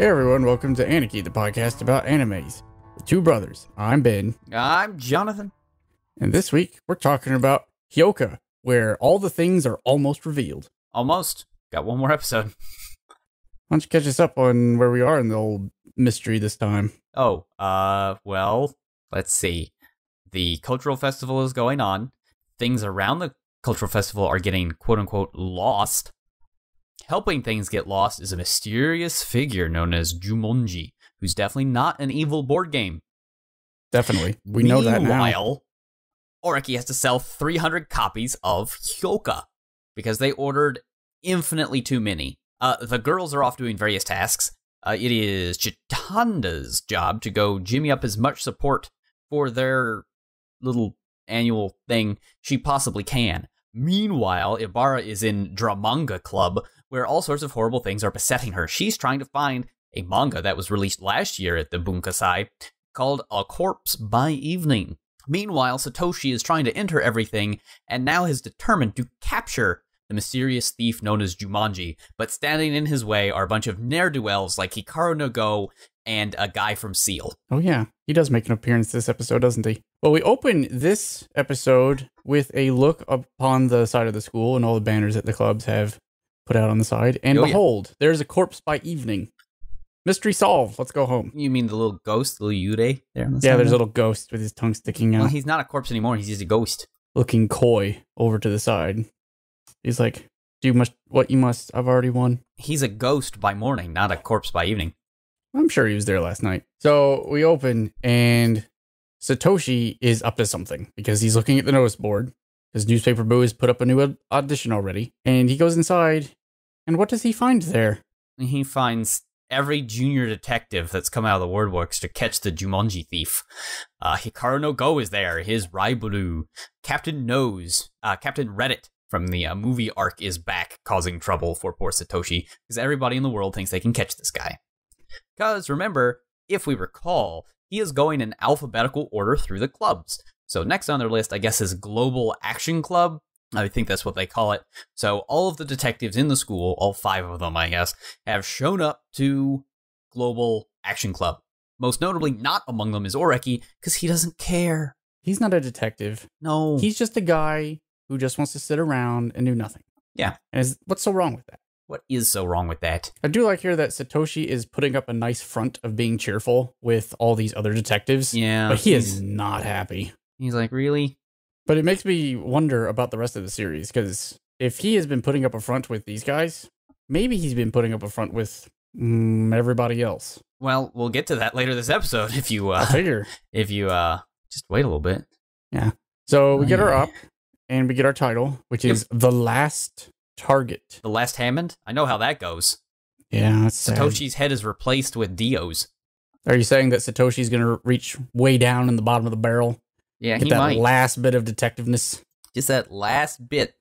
Hey everyone, welcome to Anarchy, the podcast about animes. With two brothers, I'm Ben. I'm Jonathan. And this week, we're talking about Hyoka, where all the things are almost revealed. Almost. Got one more episode. Why don't you catch us up on where we are in the old mystery this time? Well, let's see. The cultural festival is going on. Things around the cultural festival are getting quote-unquote lost. Helping things get lost is a mysterious figure known as Jumonji, who's definitely not an evil board game. Definitely. We know that now. Meanwhile, Oreki has to sell 300 copies of Hyoka because they ordered infinitely too many. The girls are off doing various tasks. It is Chitanda's job to go jimmy up as much support for their little annual thing she possibly can. Meanwhile, Ibara is in Dramanga Club, where all sorts of horrible things are besetting her. She's trying to find a manga that was released last year at the Bunkasai called A Corpse by Evening. Meanwhile, Satoshi is trying to enter everything and now is determined to capture the mysterious thief known as Jumonji, but standing in his way are a bunch of ne'er-do-wells like Hikaru no Go and a guy from Seal. Oh yeah, he does make an appearance this episode, doesn't he? Well, we open this episode with a look upon the side of the school and all the banners that the clubs have put out on the side, and behold, there's a corpse by evening. Mystery solved. Let's go home. You mean the little ghost, the little Yurei there on the side? Yeah, there's a little ghost with his tongue sticking out. Well, he's not a corpse anymore. He's just a ghost. Looking coy over to the side. He's like, do what you must. I've already won. He's a ghost by morning, not a corpse by evening. I'm sure he was there last night. So we open, and Satoshi is up to something because he's looking at the notice board. His newspaper boo has put up a new audition already, and he goes inside, and what does he find there? He finds every junior detective that's come out of the word works to catch the Jumonji thief. Hikaru no Go is there, his Raiburu. Captain Reddit from the movie arc is back, causing trouble for poor Satoshi, because everybody in the world thinks they can catch this guy. Because remember, if we recall, he is going in alphabetical order through the clubs. So next on their list, I guess, is Global Action Club. I think that's what they call it. So all of the detectives in the school, all 5 of them, I guess, have shown up to Global Action Club. Most notably, not among them is Oreki, because he doesn't care. He's not a detective. No. He's just a guy who just wants to sit around and do nothing. Yeah. And what's so wrong with that? What is so wrong with that? I do like here that Satoshi is putting up a nice front of being cheerful with all these other detectives. Yeah. But he is not happy. He's like, really? But it makes me wonder about the rest of the series, because if he has been putting up a front with these guys, maybe he's been putting up a front with everybody else. Well, we'll get to that later this episode if you I figure. If you just wait a little bit. Yeah. So we get her up and we get our title, which is The Last Target. The Last Hammond? I know how that goes. Yeah, that's Satoshi's head is replaced with Dio's. Are you saying that Satoshi's going to reach way down in the bottom of the barrel? Yeah, get he that might. Last bit of detectiveness. Just that last bit.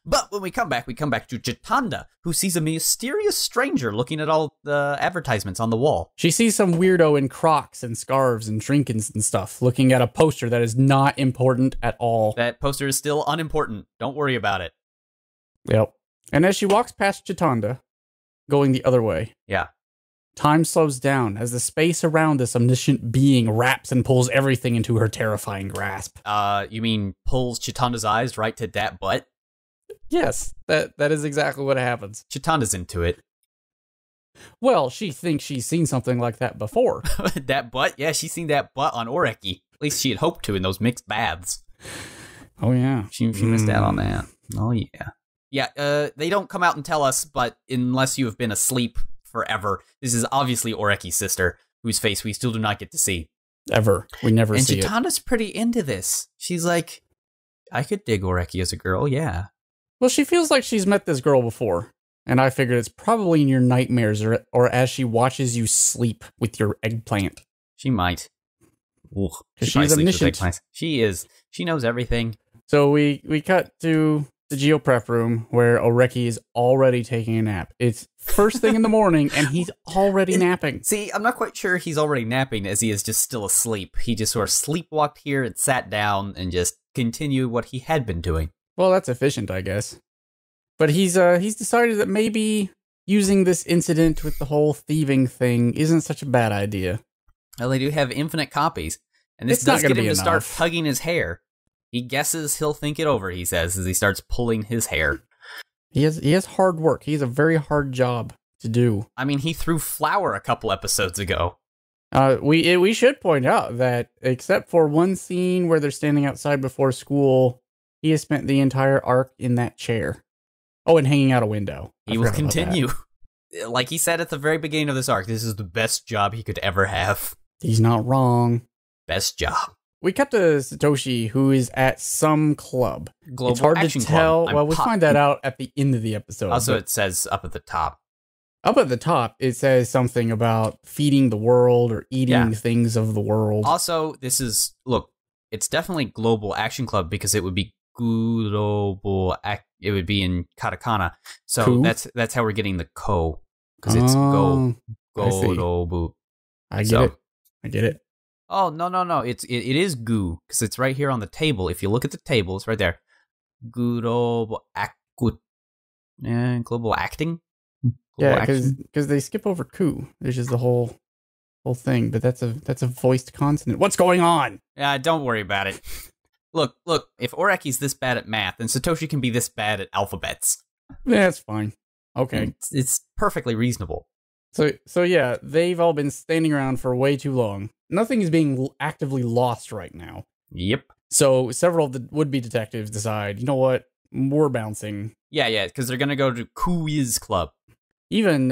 But when we come back to Chitanda, who sees a mysterious stranger looking at all the advertisements on the wall. She sees some weirdo in Crocs and scarves and trinkets and stuff, looking at a poster that is not important at all. That poster is still unimportant. Don't worry about it. Yep. And as she walks past Chitanda, going the other way, time slows down as the space around this omniscient being wraps and pulls everything into her terrifying grasp. You mean pulls Chitanda's eyes right to that butt? Yes, that is exactly what happens. Chitanda's into it. Well, she thinks she's seen something like that before. That butt? Yeah, she's seen that butt on Oreki. At least she had hoped to in those mixed baths. Oh, yeah. She missed out on that. Oh, yeah. Yeah, they don't come out and tell us, but unless you have been asleep forever, this is obviously Oreki's sister, whose face we still do not get to see. Ever. We never see it. And Chitanda's pretty into this. She's like, I could dig Oreki as a girl, yeah. Well, she feels like she's met this girl before, and I figured it's probably in your nightmares or as she watches you sleep with your eggplant. She might. She's omniscient. She is. She knows everything. So we cut to the Geo prep room where Oreki is already taking a nap. It's first thing in the morning, and he's already napping. See, I'm not quite sure he's already napping as he is just still asleep. He just sort of sleepwalked here and sat down and just continued what he had been doing. Well, that's efficient, I guess. But he's decided that maybe using this incident with the whole thieving thing isn't such a bad idea. Well, they do have infinite copies, and this It's not does gonna get him be to start enough. tugging his hair. He guesses he'll think it over, he says, as he starts pulling his hair. He has hard work. He has a very hard job to do. I mean, he threw flour a couple episodes ago. We should point out that except for one scene where they're standing outside before school, he has spent the entire arc in that chair. Oh, and hanging out a window. He will continue. Like he said at the very beginning of this arc, this is the best job he could ever have. He's not wrong. Best job. We cut to Satoshi, who is at some club. Global it's hard Action to tell. Club. Well, we find that out at the end of the episode. Also, it says up at the top. Up at the top, it says something about feeding the world or eating things of the world. Also, it's definitely Global Action Club because it would be it would be in katakana. So Ku? that's how we're getting the ko, because it's go Global. I get it. Oh, no. It is gu, because it's right here on the table. If you look at the table, it's right there. Global global acting? Yeah, because they skip over ku, which is the whole thing, but that's a voiced consonant. What's going on? Yeah, don't worry about it. Look, if Oreki's this bad at math, then Satoshi can be this bad at alphabets. Yeah, that's fine. Okay. It's perfectly reasonable. So yeah, they've all been standing around for way too long. Nothing is being actively lost right now. Yep. So several of the would-be detectives decide, you know what, we're bouncing. Yeah, because they're gonna go to Quiz Club. Even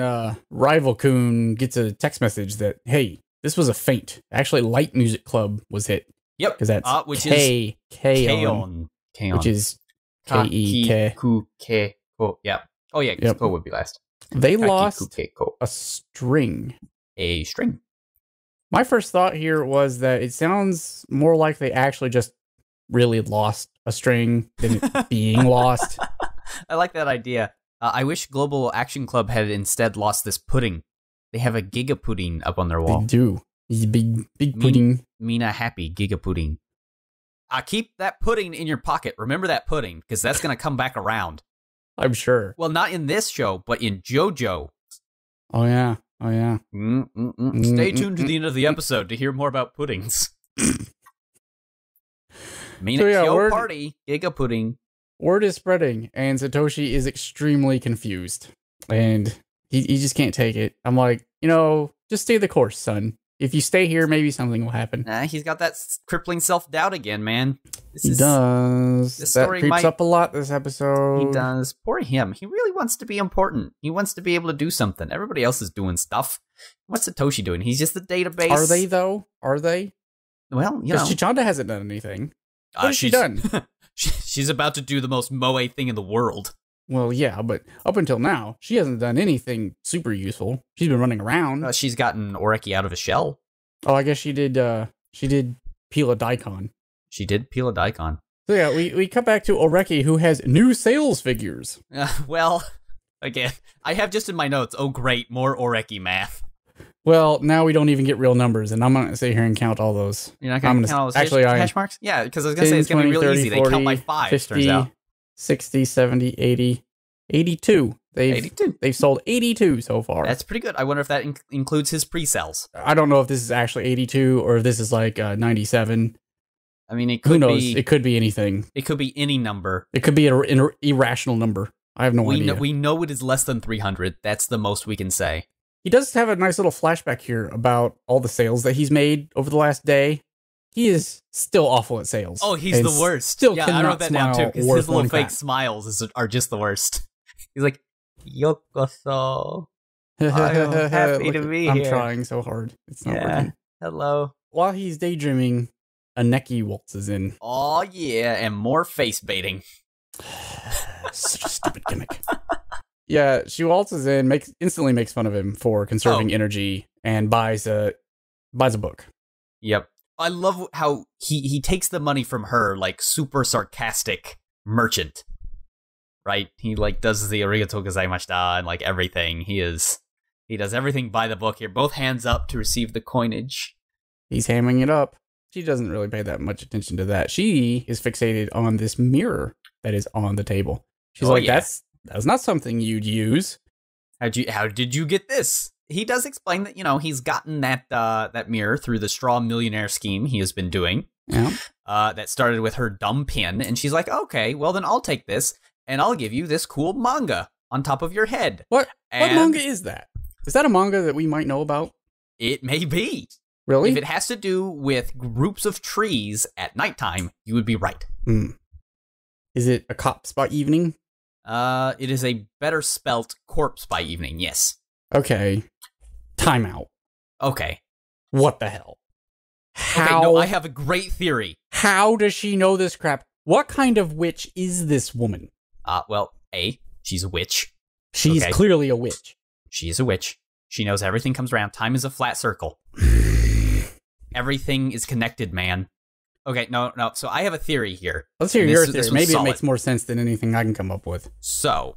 Rival Coon gets a text message that, hey, this was a feint. Actually, Light Music Club was hit. Yep. Because that's which K-on, which is K-E-K. K. Yeah. Oh, yeah, because Ko would be last. They lost a string. A string. My first thought here was that it sounds more like they actually just really lost a string than it being lost. I like that idea. I wish Global Action Club had instead lost this pudding. They have a Giga Pudding up on their wall. They do. He's big pudding. Mina happy Giga Pudding. Keep that pudding in your pocket. Remember that pudding, because that's going to come back around. I'm sure. Well, not in this show, but in JoJo. Oh, yeah. Stay tuned to the end of the episode to hear more about puddings. Mina Kyo Party, Giga Pudding. Word is spreading, and Satoshi is extremely confused. And he just can't take it. I'm like, just stay the course, son. If you stay here, maybe something will happen. Nah, he's got that crippling self-doubt again, man. He does. That creeps up a lot this episode. He does. Poor him. He really wants to be important. He wants to be able to do something. Everybody else is doing stuff. What's Satoshi doing? He's just the database. Are they, though? Are they? Well, because Chichanda hasn't done anything. What has she done? She's about to do the most moe thing in the world. Well, yeah, but up until now, she hasn't done anything super useful. She's been running around. She's gotten Oreki out of his shell. Oh, I guess she did peel a daikon. She did peel a daikon. So yeah, we cut back to Oreki, who has new sales figures. Well, again, I have just in my notes, oh great, more Oreki math. Well, now we don't even get real numbers, and I'm going to sit here and count all those. You're not going to count all those hash marks? Yeah, because I was going to say it's going to be real easy. 40, they count by 5, 50, turns out. 60, 70, 80, 82. They've sold 82 so far. That's pretty good. I wonder if that includes his pre-sales. I don't know if this is actually 82 or if this is like 97. I mean, it could Who knows? It could be anything. It could be any number. It could be an irrational number. I have no idea. We know it is less than 300. That's the most we can say. He does have a nice little flashback here about all the sales that he's made over the last day. He is still awful at sales. Oh, he's the worst. Still I wrote that down too, because his little fake smiles are just the worst. He's like, Yokoso. I am happy to be here. I'm trying so hard. It's not working. Hello. While he's daydreaming, a Neki waltzes in. Oh, yeah, and more face baiting. Such a stupid gimmick. Yeah, she waltzes in, instantly makes fun of him for conserving energy, and buys a book. Yep. I love how he takes the money from her, like, super sarcastic merchant. Right? He, like, does the arigato gozaimashita and, like, everything. He does everything by the book here. Both hands up to receive the coinage. He's hamming it up. She doesn't really pay that much attention to that. She is fixated on this mirror that is on the table. She's that's not something you'd use. How did you get this? He does explain that, he's gotten that mirror through the straw millionaire scheme he has been doing. Yeah. That started with her dumb pin, and she's like, okay, well then I'll take this, and I'll give you this cool manga on top of your head. What manga is that? Is that a manga that we might know about? It may be. Really? If it has to do with groups of trees at nighttime, you would be right. Is it a Corpse by Evening? It is a better spelt Corpse by Evening, yes. Okay. Time out. Okay. What the hell? How? Okay, no, I have a great theory. How does she know this crap? What kind of witch is this woman? Well, she's a witch. She's clearly a witch. She is a witch. She knows everything comes around. Time is a flat circle. Everything is connected, man. Okay, no. So I have a theory here. Let's hear your theory. Maybe it makes more sense than anything I can come up with. So.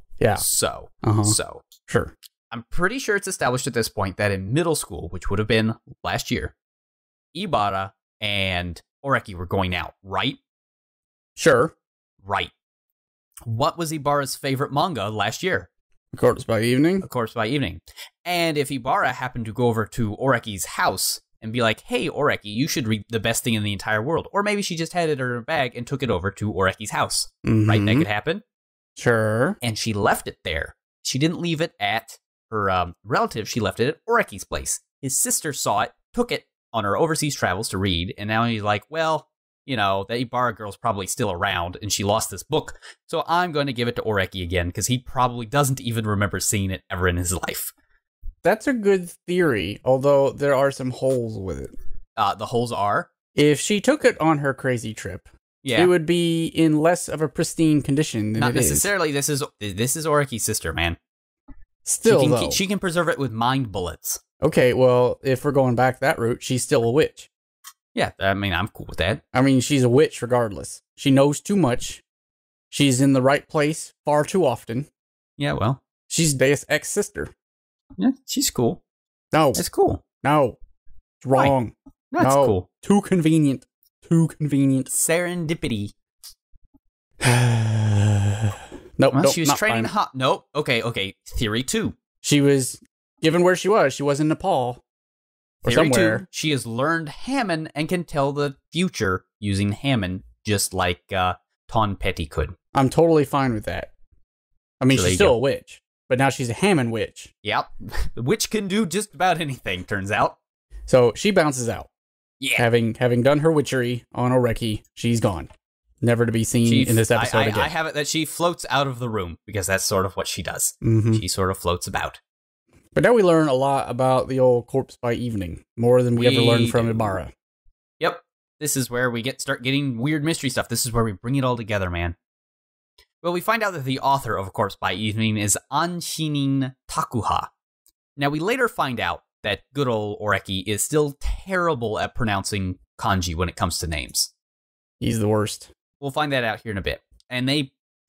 Sure. I'm pretty sure it's established at this point that in middle school, which would have been last year, Ibara and Oreki were going out, right? Sure. Right. What was Ibara's favorite manga last year? A Corpse by Evening. A Corpse by Evening. And if Ibara happened to go over to Oreki's house and be like, hey, Oreki, you should read The Best Thing in the Entire World. Or maybe she just had it in her bag and took it over to Oreki's house. Right? That could happen. Sure. And she left it there. She didn't leave it at her relative. She left it at Oreki's place. His sister saw it, took it on her overseas travels to read, and now he's like, well, the Ibara girl's probably still around, and she lost this book, so I'm going to give it to Oreki again, because he probably doesn't even remember seeing it ever in his life. That's a good theory, although there are some holes with it. The holes are? If she took it on her crazy trip, it would be in less of a pristine condition than Not necessarily. This is Oreki's sister, man. Still, she can preserve it with mind bullets. Okay, well, if we're going back that route, she's still a witch. Yeah, I mean, I'm cool with that. I mean, she's a witch regardless. She knows too much. She's in the right place far too often. Yeah, well. She's Deus Ex sister. Yeah, she's cool. No. It's cool. No. It's wrong. That's cool. Too convenient. Too convenient. Serendipity. Nope. She was training hot. Nope. Okay. Theory 2. She was, given where she was in Nepal. Or Theory somewhere. 2, she has learned Hammon and can tell the future using Hammon, just like Ton Petty could. I'm totally fine with that. I mean, she's still a witch, but now she's a Hammon witch. Yep. The witch can do just about anything, turns out. So she bounces out. Yeah. Having done her witchery on Oreki, she's gone. Never to be seen in this episode again. I have it that she floats out of the room, because that's sort of what she does. She sort of floats about. But now we learn a lot about the old Corpse by Evening, more than we ever learned from Ibara. Yep. This is where we start getting weird mystery stuff. This is where we bring it all together, man. Well, we find out that the author of Corpse by Evening is Anshinin Takuha. Now, we later find out that good old Oreki is still terrible at pronouncing kanji when it comes to names. He's the worst. We'll find that out here in a bit. And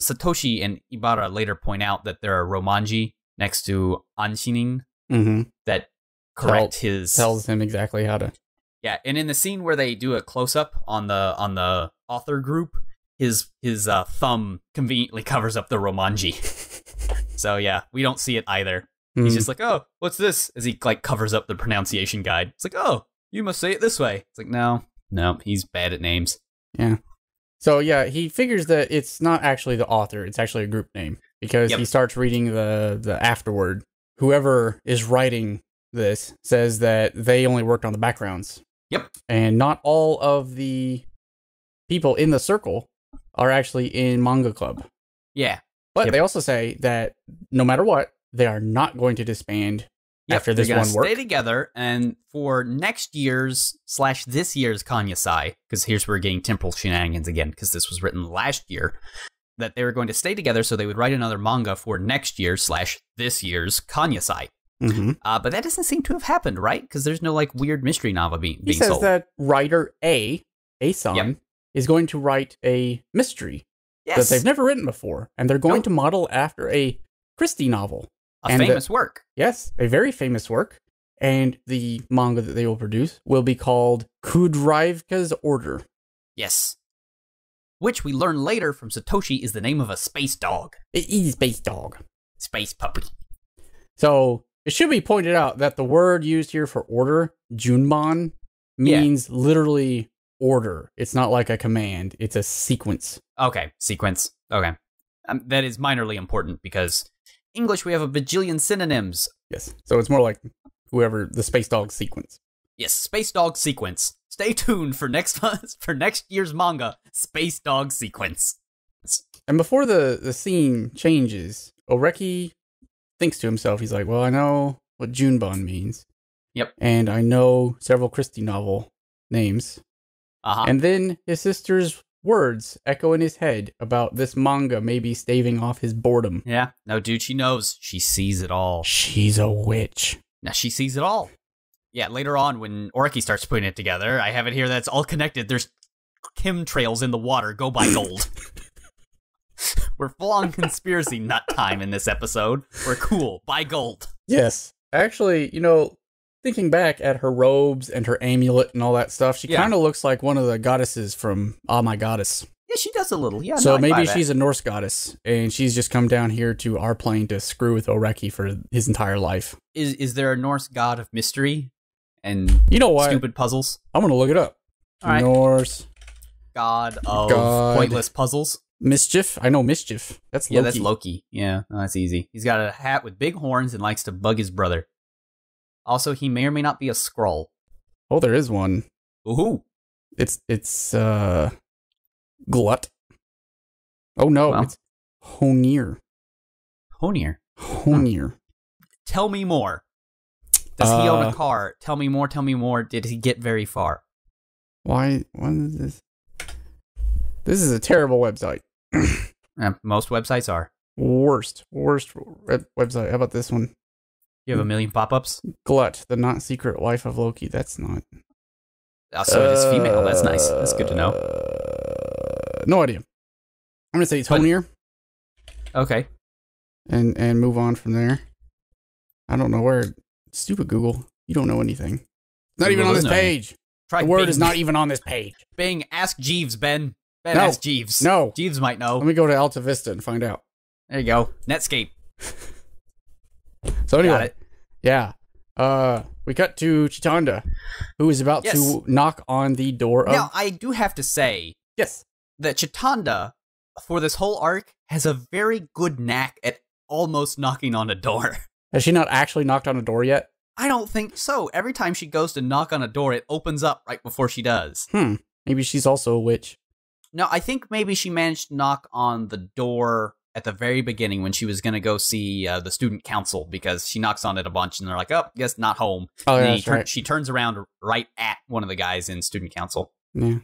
Satoshi and Ibara later point out that there are romanji next to Anshinin that correct tells him exactly how to. Yeah, and in the scene where they do a close up on the author group, his thumb conveniently covers up the romanji. So yeah, we don't see it either. He's just like, oh, what's this? As he covers up the pronunciation guide. It's like, oh, you must say it this way. It's like, no, he's bad at names. Yeah. So yeah, he figures that it's not actually the author; it's actually a group name because he starts reading the afterword. Whoever is writing this says that they only worked on the backgrounds. Yep. And not all of the people in the circle are actually in Manga Club. Yeah. But they also say that no matter what, they are not going to disband after this one work. Stay together, and for next year's / this year's Kanyasai, because here's where we're getting temporal shenanigans again, because this was written last year, that they were going to stay together so they would write another manga for next year / this year's Kanyasai. But that doesn't seem to have happened, right? Because there's no weird mystery novel being sold. He says that writer A-san, is going to write a mystery that they've never written before, and they're going to model after a Christie novel. A famous work. Yes, a very famous work. And the manga that they will produce will be called Kudryavka's Order. Yes. Which we learn later from Satoshi is the name of a space dog. It is space dog. Space puppy. So it should be pointed out that the word used here for order, Junban, means literally order. It's not like a command. It's a sequence. Okay, sequence. Okay. That is minorly important because English, we have a bajillion synonyms. Yes. So it's more like whoever the Space Dog sequence. Yes, Space Dog sequence. Stay tuned for next year's manga, Space Dog sequence. And before the scene changes, Oreki thinks to himself, he's like, well, I know what Junban means. Yep. And I know several Christie novel names. Uh-huh. And then his sister's words echo in his head about this manga maybe staving off his boredom. Yeah. No, dude, she knows. She sees it all. She's a witch. Now she sees it all. Yeah, later on when Oreki starts putting it together, I have it here that's all connected. There's chemtrails in the water. Go buy gold. We're full-on conspiracy nut time in this episode. We're cool. Buy gold. Yes. Actually, thinking back at her robes and her amulet and all that stuff, she kind of looks like one of the goddesses from Ah My Goddess. Yeah, she does a little. Yeah. So maybe she's a Norse goddess, and she's just come down here to our plane to screw with Oreki for his entire life. Is there a Norse god of mystery and stupid puzzles? I'm going to look it up. All right. Norse god of pointless puzzles. Mischief? I know Mischief. That's Loki. Yeah, that's Loki. Yeah, that's easy. He's got a hat with big horns and likes to bug his brother. Also, he may or may not be a Skrull. Oh, there is one. Ooh. It's Glut. Oh no, it's Honir. Honir. Tell me more. Does he own a car? Tell me more. Did he get very far? Why is this? This is a terrible website. Most websites are. Worst website. How about this one? You have a million pop-ups? Glut, the not secret wife of Loki. That's not. So it is female. That's nice. That's good to know. No idea. I'm going to say Honir. Okay. And move on from there. I don't know where. Stupid Google. You don't know anything. It's not even on this page. The word is not even on this page. Bing, ask Jeeves, Ben. Ben, ask Jeeves. No. Jeeves might know. Let me go to Alta Vista and find out. There you go. Netscape. So anyway, yeah. We cut to Chitanda, who is about to knock on the door of... Now, I do have to say... Yes. That Chitanda, for this whole arc, has a very good knack at almost knocking on a door. Has she not actually knocked on a door yet? I don't think so. Every time she goes to knock on a door, it opens up right before she does. Maybe she's also a witch. No, I think maybe she managed to knock on the door at the very beginning when she was going to go see the student council, because she knocks on it a bunch and they're like, oh, guess not home. Oh, yeah, that's right. She turns around right at one of the guys in student council. Yeah.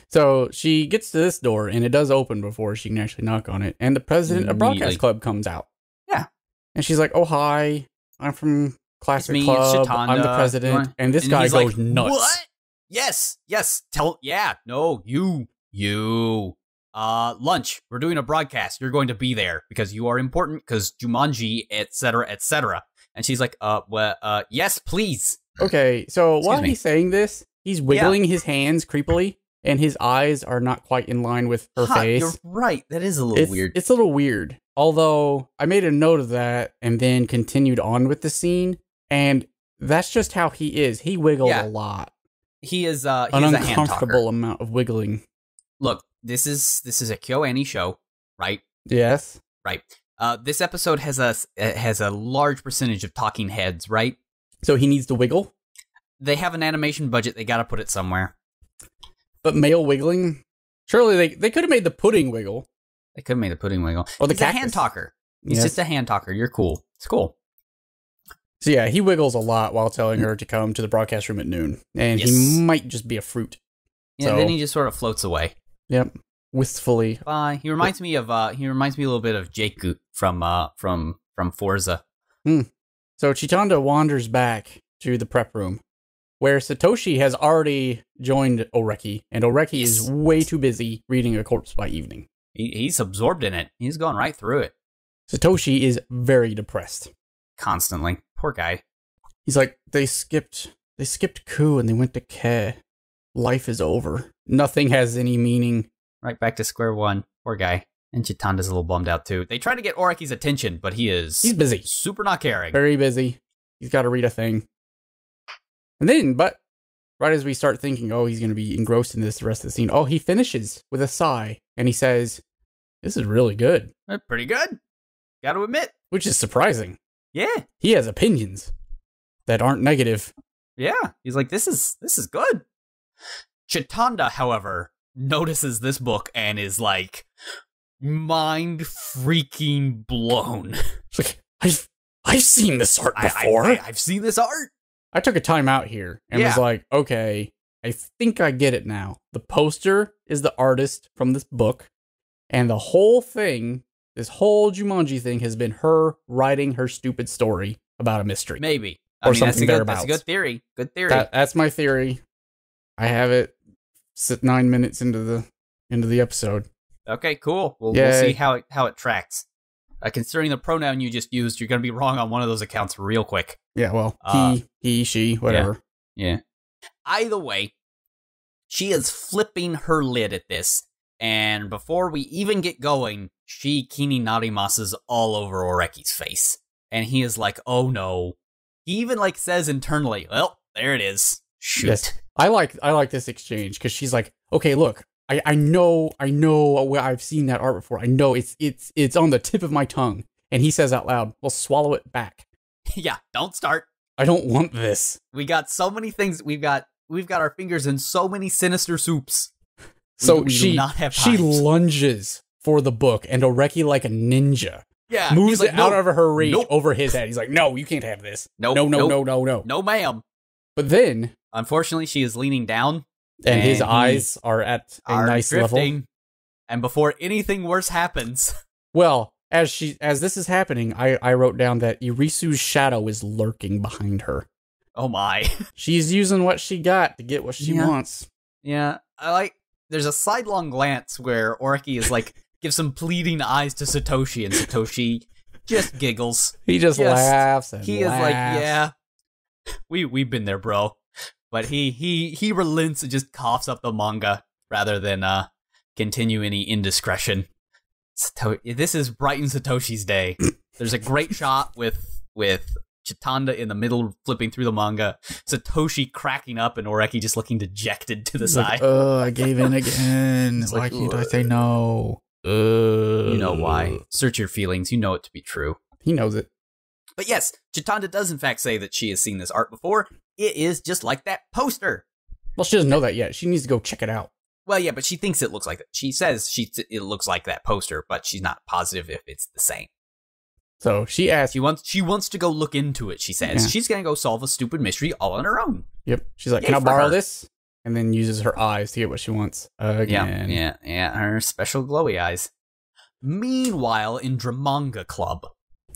So she gets to this door and it does open before she can actually knock on it. And the president of Broadcast Club comes out. Yeah. And she's like, oh, hi, I'm from Classic it's me, Club. It's Chitanda. I'm the president. And this guy goes like, nuts. What? Yes. You. Lunch. We're doing a broadcast. You're going to be there because you are important, because Jumanji, etc., etc. And she's like, yes, please. Okay, so while he's saying this, he's wiggling his hands creepily, and his eyes are not quite in line with her face. You're right. That is a little weird. It's a little weird. Although, I made a note of that and then continued on with the scene, and that's just how he is. He wiggles a lot. He is an uncomfortable amount of wiggling. Look, this is a KyoAni show, right? Yes. Right. This episode has a large percentage of talking heads, right? So he needs to wiggle? They have an animation budget. They got to put it somewhere. But male wiggling? Surely they could have made the pudding wiggle. They could have made the pudding wiggle. Or the He's a hand talker. He's just a hand talker. You're cool. It's cool. So yeah, he wiggles a lot while telling her to come to the broadcast room at noon. And he might just be a fruit. Yeah, then he just sort of floats away. Yep. Wistfully. Bye. He reminds me a little bit of Jacoot from Forza. So Chitanda wanders back to the prep room, where Satoshi has already joined Oreki, and Oreki is way too busy reading A Corpse by Evening. He's absorbed in it. He's gone right through it. Satoshi is very depressed. Constantly. Poor guy. He's like, they skipped Ku and they went to Ke. Life is over. Nothing has any meaning. Right back to square one. Poor guy. And Chitanda's a little bummed out, too. They try to get Oraki's attention, but he's busy. Super not caring. Very busy. He's got to read a thing. And then, but right as we start thinking, oh, he's going to be engrossed in this the rest of the scene, he finishes with a sigh, and he says, this is really good. Pretty good. Gotta admit. Which is surprising. Yeah. He has opinions that aren't negative. Yeah. He's like, this is good. Chitanda, however, notices this book and is like, mind freaking blown. It's like, I've seen this art before. I've seen this art. I took a time out here and was like, okay, I think I get it now. The poster is the artist from this book, and the whole thing, this whole Jumanji thing, has been her writing her stupid story about a mystery. Maybe. Or something that's a good theory. Good theory. That's my theory. I have it 9 minutes into the episode. Okay, cool. We'll see how it tracks. Considering the pronoun you just used, you're going to be wrong on one of those accounts real quick. Yeah, well, he, she, whatever. Yeah. Either way, she is flipping her lid at this, and before we even get going, she Kini Narimasa's all over Oreki's face. And he is like, oh no. He even says internally, well, there it is. Shoot. Yes. I like this exchange, because she's like, okay, look, I know I've seen that art before. I know it's on the tip of my tongue. And he says out loud, well, swallow it back. Yeah, don't start. I don't want this. We got so many things. We've got our fingers in so many sinister soups. So we she do not have time. She lunges for the book, and Oreki, like a ninja, he's moves like, it out of her reach nope. over his head. He's like, no, you can't have this. Nope, no, nope. No, ma'am. But then, unfortunately, she is leaning down. And his eyes are at a nice drifting, level. And before anything worse happens... Well, as this is happening, I wrote down that Irisu's shadow is lurking behind her. Oh my. She's using what she got to get what she wants. Yeah, there's a sidelong glance where Oreki is gives some pleading eyes to Satoshi, and Satoshi just giggles. He just laughs and he laughs. Is like, yeah, we've been there, bro. But he relents and just coughs up the manga rather than continue any indiscretion. This is Brighton Satoshi's day. There's a great shot with Chitanda in the middle flipping through the manga, Satoshi cracking up, and Oreki just looking dejected to the side. I gave in again. Why can't I say no? You know why. Search your feelings. You know it to be true. He knows it. But yes, Chitanda does in fact say that she has seen this art before. It is just like that poster. Well, she doesn't know that yet. She needs to go check it out. Well, yeah, but she thinks it looks like that. She says it looks like that poster, but she's not positive if it's the same. So she asks. She wants to go look into it, she says. Yeah. She's going to go solve a stupid mystery all on her own. Yep. She's like, can I borrow this? And then uses her eyes to get what she wants again. Yeah. Her special glowy eyes. Meanwhile, in Dramanga Club,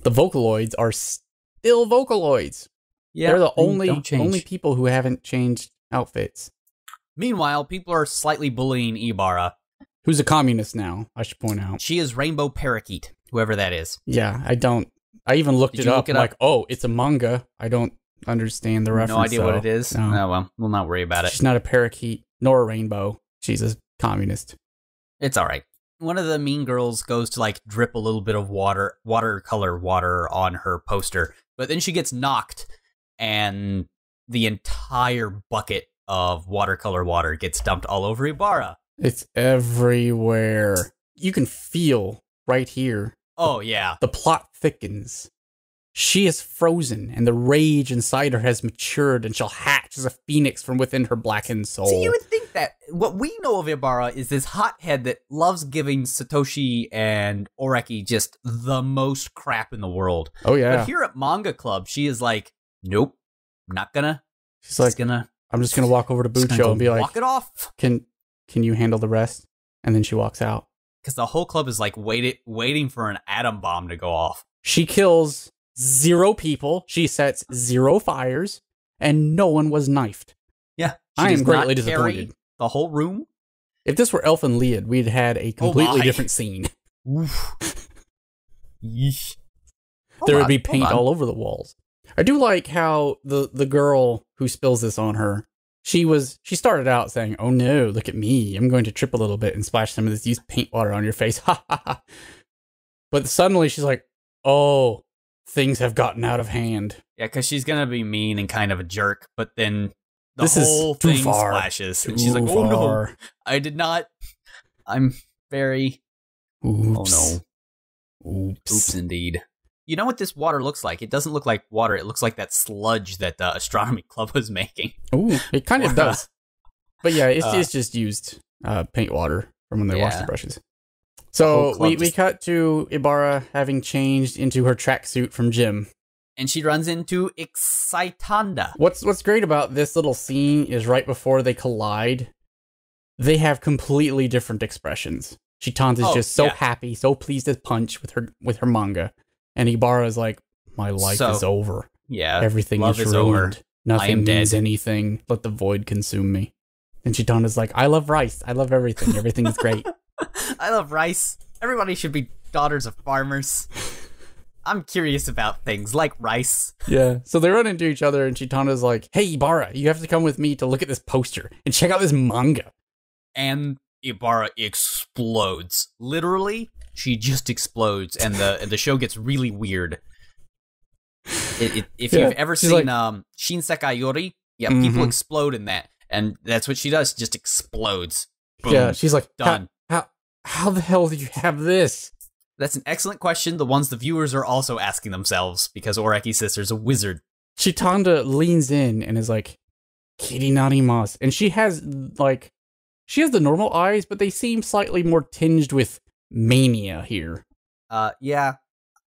the Vocaloids are still Vocaloids. Yeah, they're the only people who haven't changed outfits. Meanwhile, people are slightly bullying Ibara, who's a communist now, I should point out. She is Rainbow Parakeet, whoever that is. Yeah, I even looked it up. I'm like, oh, it's a manga. I don't understand the reference. No idea what it is? No. Oh, well, we'll not worry about it. She's not a parakeet, nor a rainbow. She's a communist. It's all right. One of the mean girls goes to drip a little bit of watercolor water on her poster, but then she gets knocked, and the entire bucket of watercolor water gets dumped all over Ibara. It's everywhere. You can feel right here. Oh, yeah. The plot thickens. She is frozen, and the rage inside her has matured, and she'll hatch as a phoenix from within her blackened soul. See, you would think that what we know of Ibara is this hothead that loves giving Satoshi and Oreki just the most crap in the world. Oh, yeah. But here at Manga Club, she is like, nope, not gonna. She's like, I'm just gonna walk over to Bucho and be like, walk it off. Can you handle the rest? And then she walks out. Because the whole club is waiting for an atom bomb to go off. She kills 0 people. She sets 0 fires, and no one was knifed. Yeah, I am greatly disappointed. The whole room. If this were Elf and Lied, we'd had a completely different scene. There would be paint all over the walls. I do like how the girl who spills this on her she started out saying, "Oh no, look at me. I'm going to trip a little bit and splash some of this used paint water on your face." Ha ha ha. But suddenly she's like, "Oh, things have gotten out of hand." Yeah, because she's gonna be mean and kind of a jerk, but then the This is whole too thing far. splashes, and she's like, "Oh no, far. I did not." I'm very. Oops. Oh no. Oops, indeed. You know what this water looks like? It doesn't look like water. It looks like that sludge that the astronomy club was making. Ooh, it kind of does. But yeah, it's just used paint water from when they wash the brushes. So we cut to Ibara having changed into her tracksuit from gym. And she runs into Excitanda. What's great about this little scene is right before they collide, they have completely different expressions. Chitanda's just so happy, so pleased as punch with her manga. And Ibara's like, my life is over. Yeah. Everything is ruined. Over. Nothing means anything. Let the void consume me. And Chitanda's like, I love rice. I love everything. Everything is great. I love rice. Everybody should be daughters of farmers. I'm curious about things like rice. Yeah. So they run into each other and Chitanda's like, hey, Ibara, you have to come with me to look at this poster and check out this manga. And Ibara explodes. Literally, she just explodes, and the show gets really weird. If you've ever seen Shinsekai Yori, people explode in that, and that's what she does. She just explodes. Boom. Yeah, she's like, done. How the hell do you have this? That's an excellent question. The ones the viewers are also asking themselves, because Oreki's sister's a wizard. Chitanda leans in and is like, Kiri narimasu. And she has the normal eyes, but they seem slightly more tinged with mania here. Yeah.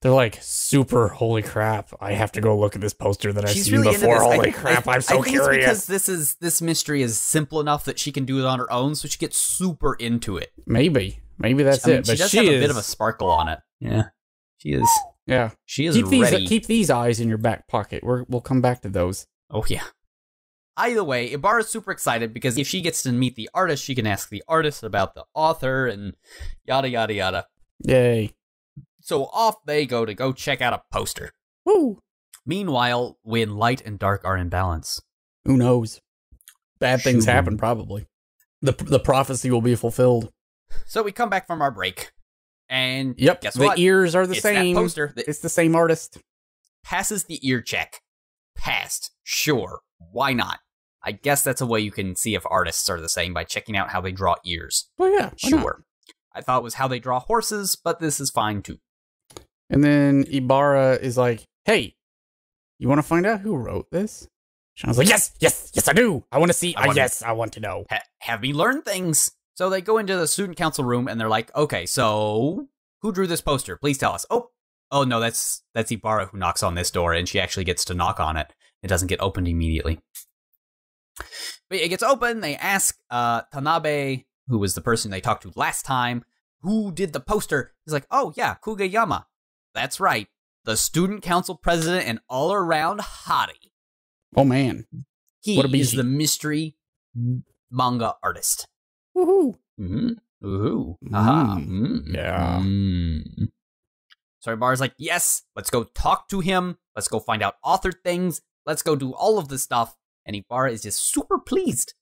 They're like, super, holy crap, I have to go look at this poster that I've seen really before. Holy crap, I'm so curious. It's because this mystery is simple enough that she can do it on her own, so she gets super into it. Maybe that's it. But she does have a bit of a sparkle on it. Yeah. She is. Yeah. She is ready. Keep these eyes in your back pocket. We'll come back to those. Oh, yeah. Either way, Ibara's super excited because if she gets to meet the artist, she can ask the artist about the author and yada, yada, yada. Yay. So off they go to go check out a poster. Woo! Meanwhile, when light and dark are in balance. Who knows? Bad things happen, probably. The prophecy will be fulfilled. So we come back from our break. And guess the what? ears are the same. That poster. It's the same artist. Passes the ear check. Passed. Sure. Why not? I guess that's a way you can see if artists are the same, by checking out how they draw ears. Well, yeah. Sure. I thought it was how they draw horses, but this is fine too. And then Ibara is like, hey, you want to find out who wrote this? Sean's like, yes, I do. I want to see. I want to know. Have me learn things. So they go into the student council room and they're like, okay, so who drew this poster? Please tell us. Oh no, that's Ibara who knocks on this door, and she actually gets to knock on it. It doesn't get opened immediately. But it gets open. They ask Tanabe, who was the person they talked to last time, who did the poster. He's like, oh yeah, Kugeyama. That's right. The student council president and all-around hottie. Oh man. He is the mystery manga artist. Woohoo. Mm-hmm. Woohoo. Aha. Yeah. So Ibara's like, yes, let's go talk to him. Let's go find out author things. Let's go do all of this stuff. And Ibara is just super pleased.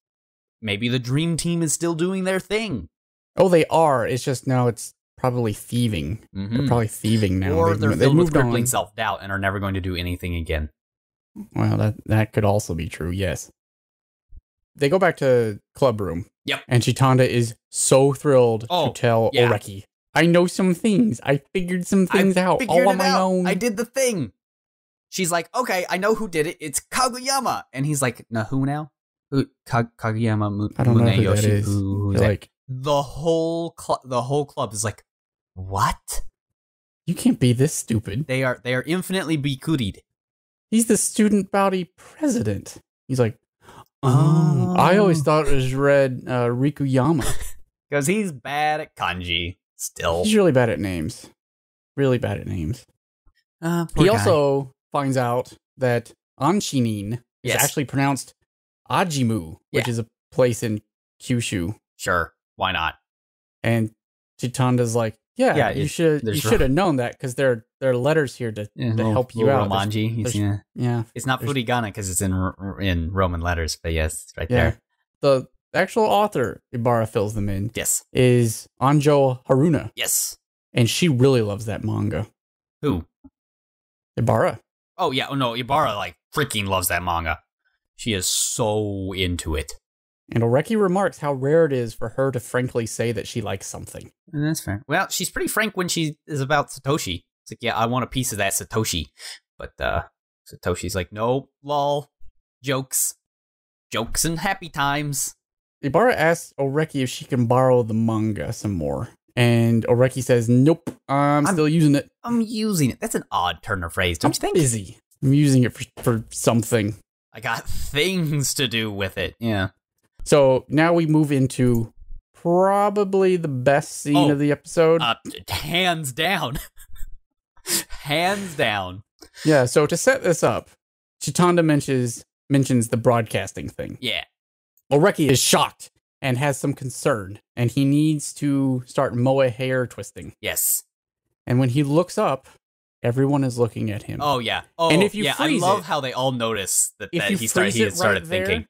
Maybe the dream team is still doing their thing. Oh, they are. It's just now it's probably thieving. Mm-hmm. They're probably thieving now. Or they're filled with crippling self-doubt and are never going to do anything again. Well, that could also be true, yes. They go back to club room. Yep. And Chitanda is so thrilled to tell Oreki, I know some things. I figured some things out all on my own. I did the thing. She's like, okay, I know who did it. It's Kaguyama. And he's like, no, who now? Kaguyama. I don't know who that is. Like the whole club is like, what? You can't be this stupid. They are infinitely bikuried. He's the student body president. He's like, I always thought it was read Rikuyama. Because he's bad at kanji still. He's really bad at names. Really bad at names. He also finds out that Anshinin is actually pronounced Ajimu, which is a place in Kyushu. Sure, why not? And Chitanda's like, Yeah, you should have known that because there are letters here to help you out. Romanji. Yeah. It's not furigana because it's in Roman letters, but yes, it's right there. The actual author, Ibara fills them in. Yes. Is Anjo Haruna. Yes. And she really loves that manga. Who? Ibara. Oh, yeah. Oh, no, Ibara, like, freaking loves that manga. She is so into it. And Oreki remarks how rare it is for her to frankly say that she likes something. And that's fair. Well, she's pretty frank when she is about Satoshi. It's like, yeah, I want a piece of that Satoshi. But Satoshi's like, no, lol, jokes and happy times. Ibara asks Oreki if she can borrow the manga some more. And Oreki says, nope, I'm still using it. I'm using it. That's an odd turn of phrase, don't you think? Busy. I'm using it for something. I got things to do with it. Yeah. So now we move into probably the best scene of the episode. Hands down. Hands down. Yeah, so to set this up, Chitanda mentions the broadcasting thing. Yeah. Oreki is shocked and has some concern, and he needs to start Moe hair twisting. Yes. And when he looks up, everyone is looking at him. Oh, yeah. Oh, and if you I love how they all notice that he started thinking.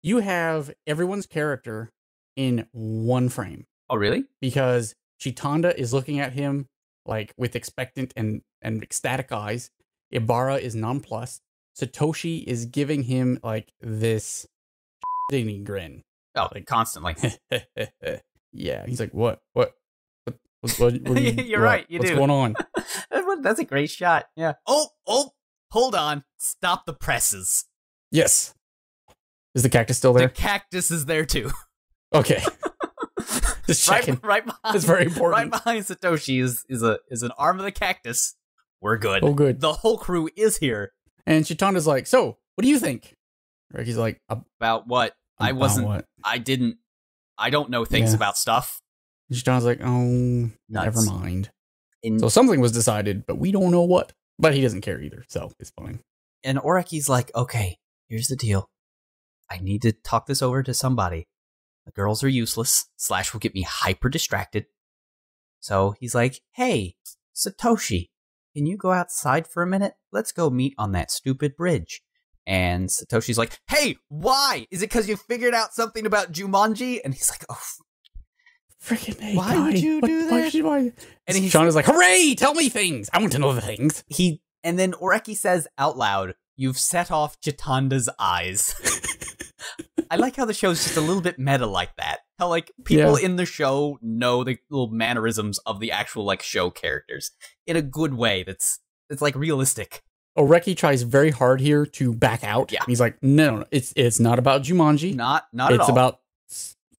You have everyone's character in one frame. Oh, really? Because Chitanda is looking at him like with expectant and ecstatic eyes. Ibara is nonplussed. Satoshi is giving him like this grin. Oh, like constantly. Yeah, he's like, what You're right. What's going on? That's a great shot. Yeah. Oh, hold on. Stop the presses. Yes. Is the cactus still there? The cactus is there too. Okay. Just checking. Right behind. That's very important. Right behind Satoshi is an arm of the cactus. We're good. Oh, good. The whole crew is here. And Chitanda's like, so, what do you think? He's like, about what? I don't know things about stuff. And Chitanda's like, oh, never mind. And so something was decided, but we don't know what. But he doesn't care either, so it's fine. And Oreki's like, okay, here's the deal. I need to talk this over to somebody. The girls are useless. Slash will get me hyper distracted. So he's like, hey, Satoshi, can you go outside for a minute? Let's go meet on that stupid bridge. And Satoshi's like, hey, why? Is it because you figured out something about Jumanji? And he's like, oh, freaking hey, why would you do that? And Sean is like, hooray, tell me things. I want to know the things. And then Oreki says out loud, you've set off Chitanda's eyes. I like how the show's just a little bit meta like that. How like people in the show know the little mannerisms of the actual like show characters in a good way. It's like realistic. Oreki tries very hard here to back out. Yeah. He's like, no, it's not about Jumanji. Not at all. It's about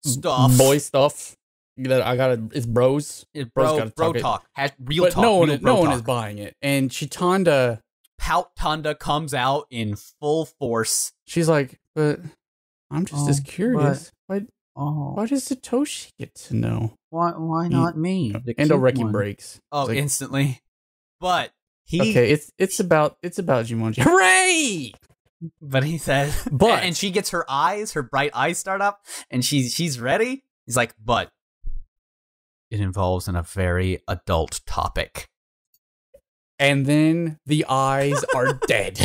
stuff. Boy stuff. That I gotta. It's bros. It's bro talk. Real but talk. No one is buying it. And Chitanda, Pout Tanda comes out in full force. She's like, but I'm just as curious. Why does Satoshi get to know? Why not me? And Oreki breaks. Oh, like, instantly. But okay, it's about Jumanji. Hooray! But he said, but and she gets her bright eyes start up, and she's ready. He's like, but it involves a very adult topic. And then the eyes are dead.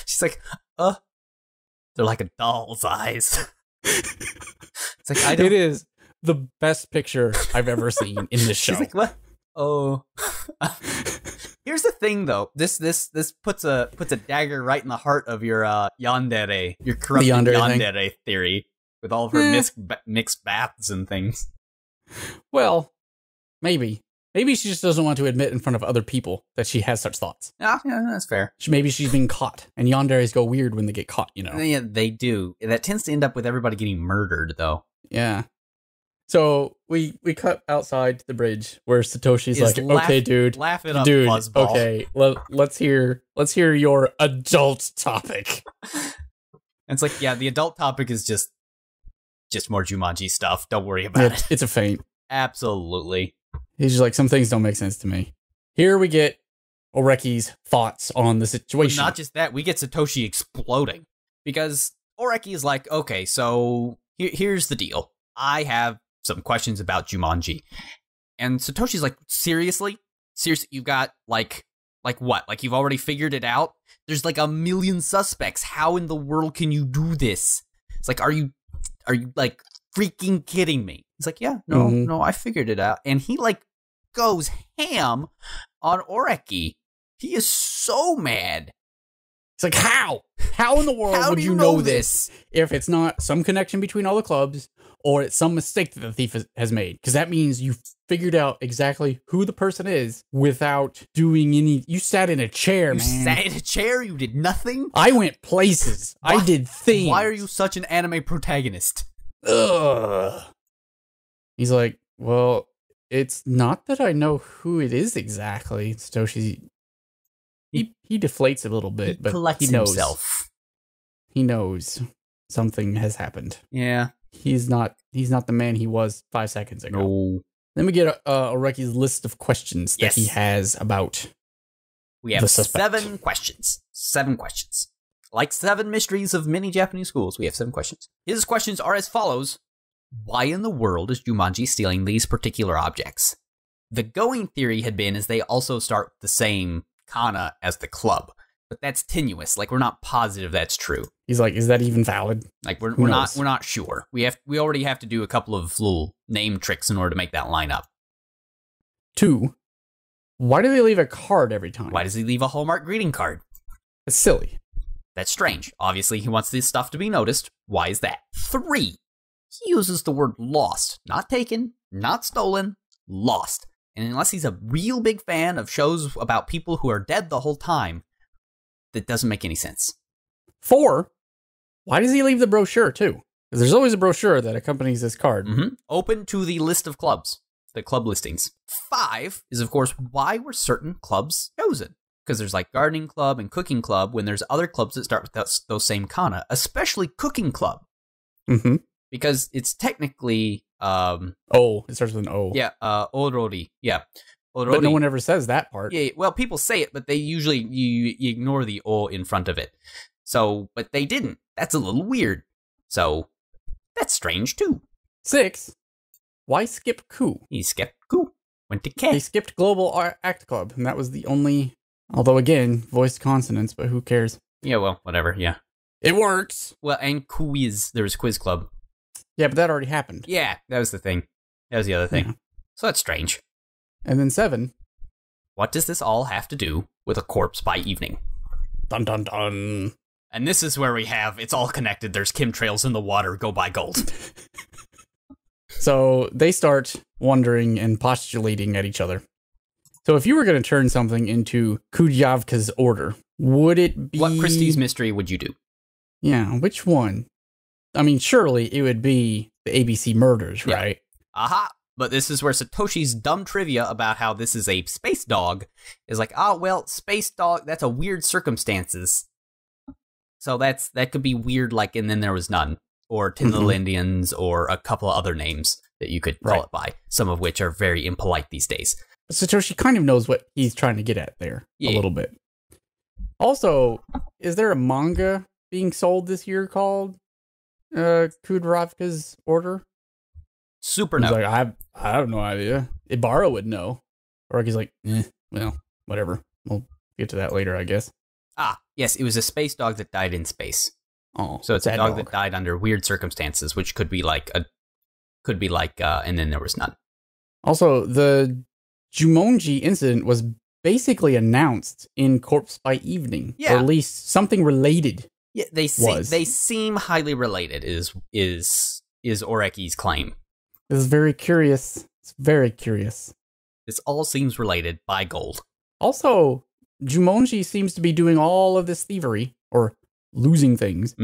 She's like, they're like a doll's eyes. It's like, it is the best picture I've ever seen in this show. She's like, what? Oh. Here's the thing, though. This puts a dagger right in the heart of your yandere, your corrupted yandere theory, with all of her mixed baths and things. Well, maybe she just doesn't want to admit in front of other people that she has such thoughts. Yeah, that's fair. Maybe she's being caught, and yanderes go weird when they get caught. You know. Yeah, they do. That tends to end up with everybody getting murdered, though. Yeah. So we cut outside the bridge where Satoshi's like, okay, dude, laugh it up, dude, fuzzball. Okay, let's hear your adult topic. And it's like, yeah, the adult topic is just more Jumanji stuff. Don't worry about it. It's a feint. Absolutely. He's just like, some things don't make sense to me. Here we get Oreki's thoughts on the situation. But not just that, we get Satoshi exploding because Oreki is like, okay, so here's the deal. I have some questions about Jumanji. And Satoshi's like, seriously? Seriously, you got, like what? Like, you've already figured it out? There's, like, 1 million suspects. How in the world can you do this? It's like, are you, like, freaking kidding me? He's like, yeah, no, I figured it out. And he, like, goes ham on Oreki. He is so mad. It's like, how? How in the world would you know this if it's not some connection between all the clubs or it's some mistake that the thief has made? Because that means you figured out exactly who the person is without doing any... You sat in a chair, man. You sat in a chair? You did nothing? I went places. I did things. Why are you such an anime protagonist? Ugh. He's like, well, it's not that I know who it is exactly. Satoshi... He deflates a little bit, but he knows himself. He knows something has happened. Yeah. He's not the man he was 5 seconds ago. No. Then we get Oreki's list of questions that he has about we have 7 questions. 7 questions. Like 7 mysteries of many Japanese schools, we have 7 questions. His questions are as follows. Why in the world is Jumanji stealing these particular objects? The going theory had been is they also start the same kana as the club, but that's tenuous. Like, we're not positive that's true. He's like, is that even valid? Like, we're not sure. We already have to do a couple of little name tricks in order to make that line up. 2, why do they leave a card every time? Why does he leave a Hallmark greeting card? It's silly. That's strange. Obviously, he wants this stuff to be noticed. Why is that? 3, he uses the word lost. Not taken, not stolen, lost. And unless he's a real big fan of shows about people who are dead the whole time, that doesn't make any sense. 4, why does he leave the brochure too? Because there's always a brochure that accompanies this card. Open to the list of clubs, the club listings. 5 is, of course, why were certain clubs chosen? Because there's like gardening club and cooking club when there's other clubs that start with those same kana, especially cooking club. Because it's technically... it starts with an O. Yeah, Orori. Yeah. Orori. But no one ever says that part. Yeah, well, people say it, but they usually, you ignore the O in front of it. So, but they didn't. That's a little weird. So, that's strange, too. 6, why skip Ku? He skipped Ku. Went to K. He skipped Global Act Club, and that was the only... Although, again, voiced consonants, but who cares? Yeah, well, whatever, yeah. It works! Well, and Quiz, there was Quiz Club. Yeah, but that already happened. Yeah, that was the thing. That was the other thing. Yeah. So that's strange. And then 7. What does this all have to do with a corpse by evening? Dun dun dun. And this is where we have, it's all connected. There's chemtrails in the water. Go buy gold. So they start wondering and postulating at each other. So if you were going to turn something into Kujavka's order, would it be... What Christie's mystery would you do? Yeah, which one? I mean, surely it would be the ABC murders, right? Aha! But this is where Satoshi's dumb trivia about how this is a space dog is like, well, space dog, that's a weird circumstances. So that could be weird, like, and then there was none. Or Tin Little Indians, or a couple of other names that you could call it by, some of which are very impolite these days. Satoshi kind of knows what he's trying to get at there a little bit. Also, is there a manga being sold this year called Kudrovka's Order? Super no. Like, I have no idea. Ibarra would know. Or he's like, well, whatever. We'll get to that later, I guess. Yes, it was a space dog that died in space. Oh, so it's a dog that died under weird circumstances, which could be like, and then there was none. Also, the Jumonji incident was basically announced in Corpse by Evening, or at least something related. Yeah, they seem highly related. Is Oreki's claim? This is very curious. It's very curious. This all seems related by gold. Also, Jumonji seems to be doing all of this thievery or losing things,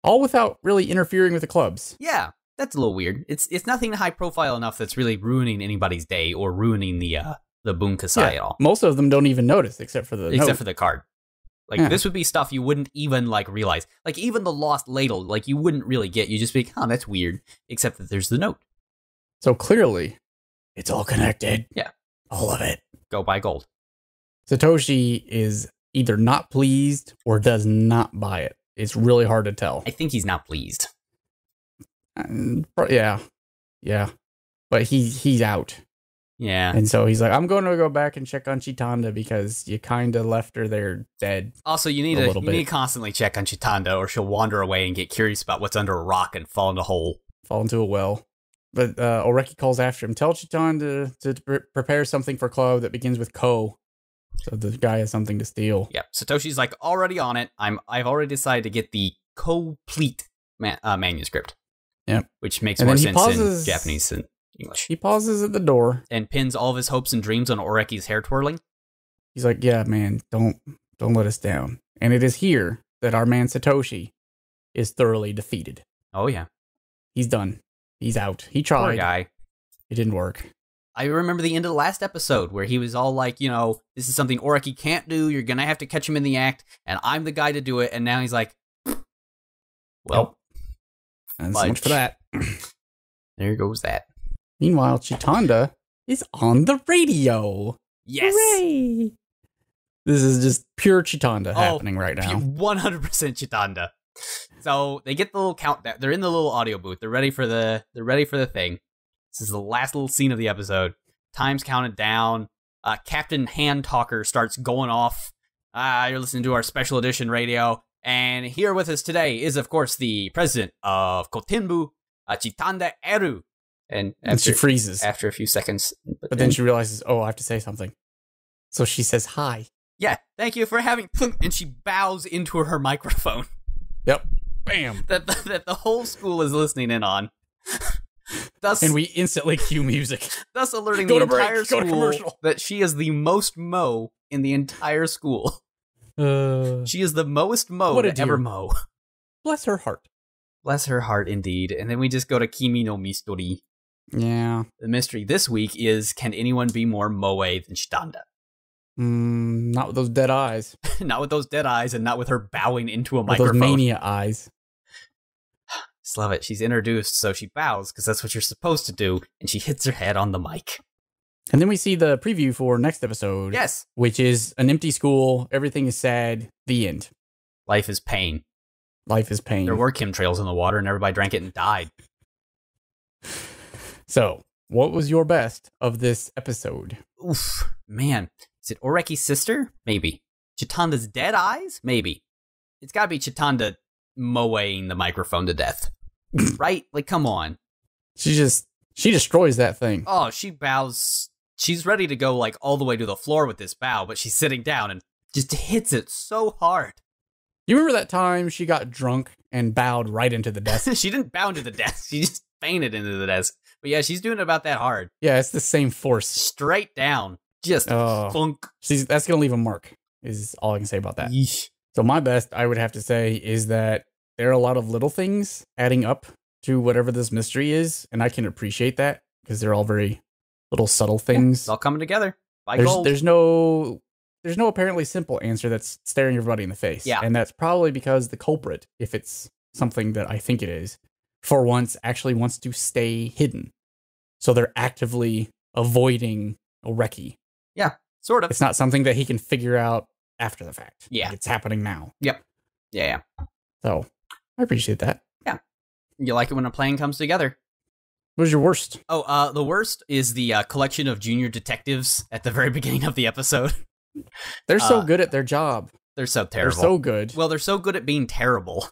all without really interfering with the clubs. Yeah, that's a little weird. It's nothing high profile enough that's really ruining anybody's day or ruining the Bunkasai at all. Most of them don't even notice, except for the card. Like, this would be stuff you wouldn't even, like, realize. Like, even the lost ladle, like, you wouldn't really get. You just be like, that's weird. Except that there's the note. So clearly, it's all connected. Yeah. All of it. Go buy gold. Satoshi is either not pleased or does not buy it. It's really hard to tell. I think he's not pleased. Yeah. But he's out. Yeah. And so he's like, I'm going to go back and check on Chitanda because you kind of left her there dead. Also, you need to constantly check on Chitanda or she'll wander away and get curious about what's under a rock and fall in a hole. Fall into a well. But Oreki calls after him. Tell Chitanda to prepare something for Club that begins with Ko. So the guy has something to steal. Yep. Satoshi's like already on it. I've already decided to get the complete manuscript. Yep. Which makes more sense in Japanese than English. He pauses at the door and pins all of his hopes and dreams on Oreki's hair twirling. He's like, "Yeah, man, don't let us down." And it is here that our man Satoshi is thoroughly defeated. Oh yeah, he's done. He's out. He tried. Poor guy. It didn't work. I remember the end of the last episode where he was all like, this is something Oreki can't do. You're gonna have to catch him in the act, and I'm the guy to do it. And now he's like, well, and so much for that. There goes that. Meanwhile, Chitanda is on the radio. Yes. Hooray! This is just pure Chitanda happening right now. 100% Chitanda. So they get the little countdown. They're in the little audio booth. They're ready for the thing. This is the last little scene of the episode. Time's counted down. Captain Hand Talker starts going off. You're listening to our special edition radio. And here with us today is, of course, the president of Kotenbu, Chitanda Eru. And she freezes. After a few seconds. But then she realizes, I have to say something. So she says, hi. Yeah, thank you for having... And she bows into her microphone. Yep. Bam. That the whole school is listening in on. And we instantly cue music. Thus alerting the entire school that she is the most mow in the entire school. She is the mowest mow to ever mow. Bless her heart. Bless her heart, indeed. And then we just go to Kimi no Mystery. Yeah. The mystery this week is, can anyone be more moe than Chitanda? Not with those dead eyes. Not with those dead eyes, and not with her bowing into a microphone. Those mania eyes. Just love it. She's introduced, so she bows, because that's what you're supposed to do, and she hits her head on the mic. And then we see the preview for next episode. Yes. Which is an empty school, everything is sad, the end. Life is pain. Life is pain. There were chemtrails in the water, and everybody drank it and died. So, what was your best of this episode? Oof, man. Is it Oreki's sister? Maybe. Chitanda's dead eyes? Maybe. It's gotta be Chitanda mowing the microphone to death. Right? Like, come on. She destroys that thing. Oh, she bows. She's ready to go, like, all the way to the floor with this bow, but she's sitting down and just hits it so hard. You remember that time she got drunk and bowed right into the desk? She didn't bow into the desk. She just fainted into the desk. But yeah, she's doing it about that hard. Yeah, it's the same force. Straight down. Just funk. That's going to leave a mark, is all I can say about that. Yeesh. So my best, I would have to say, is that there are a lot of little things adding up to whatever this mystery is, and I can appreciate that, because they're all very little subtle things. It's all coming together. Gold. There's no apparently simple answer that's staring everybody in the face. Yeah. And that's probably because the culprit, if it's something that I think it is, for once actually wants to stay hidden. So they're actively avoiding Oreki. Yeah, sort of. It's not something that he can figure out after the fact. Yeah. Like, it's happening now. Yep. Yeah. So I appreciate that. Yeah. You like it when a plan comes together. What was your worst? Oh, the worst is the collection of junior detectives at the very beginning of the episode. They're so good at their job. They're so terrible. They're so good. Well, they're so good at being terrible.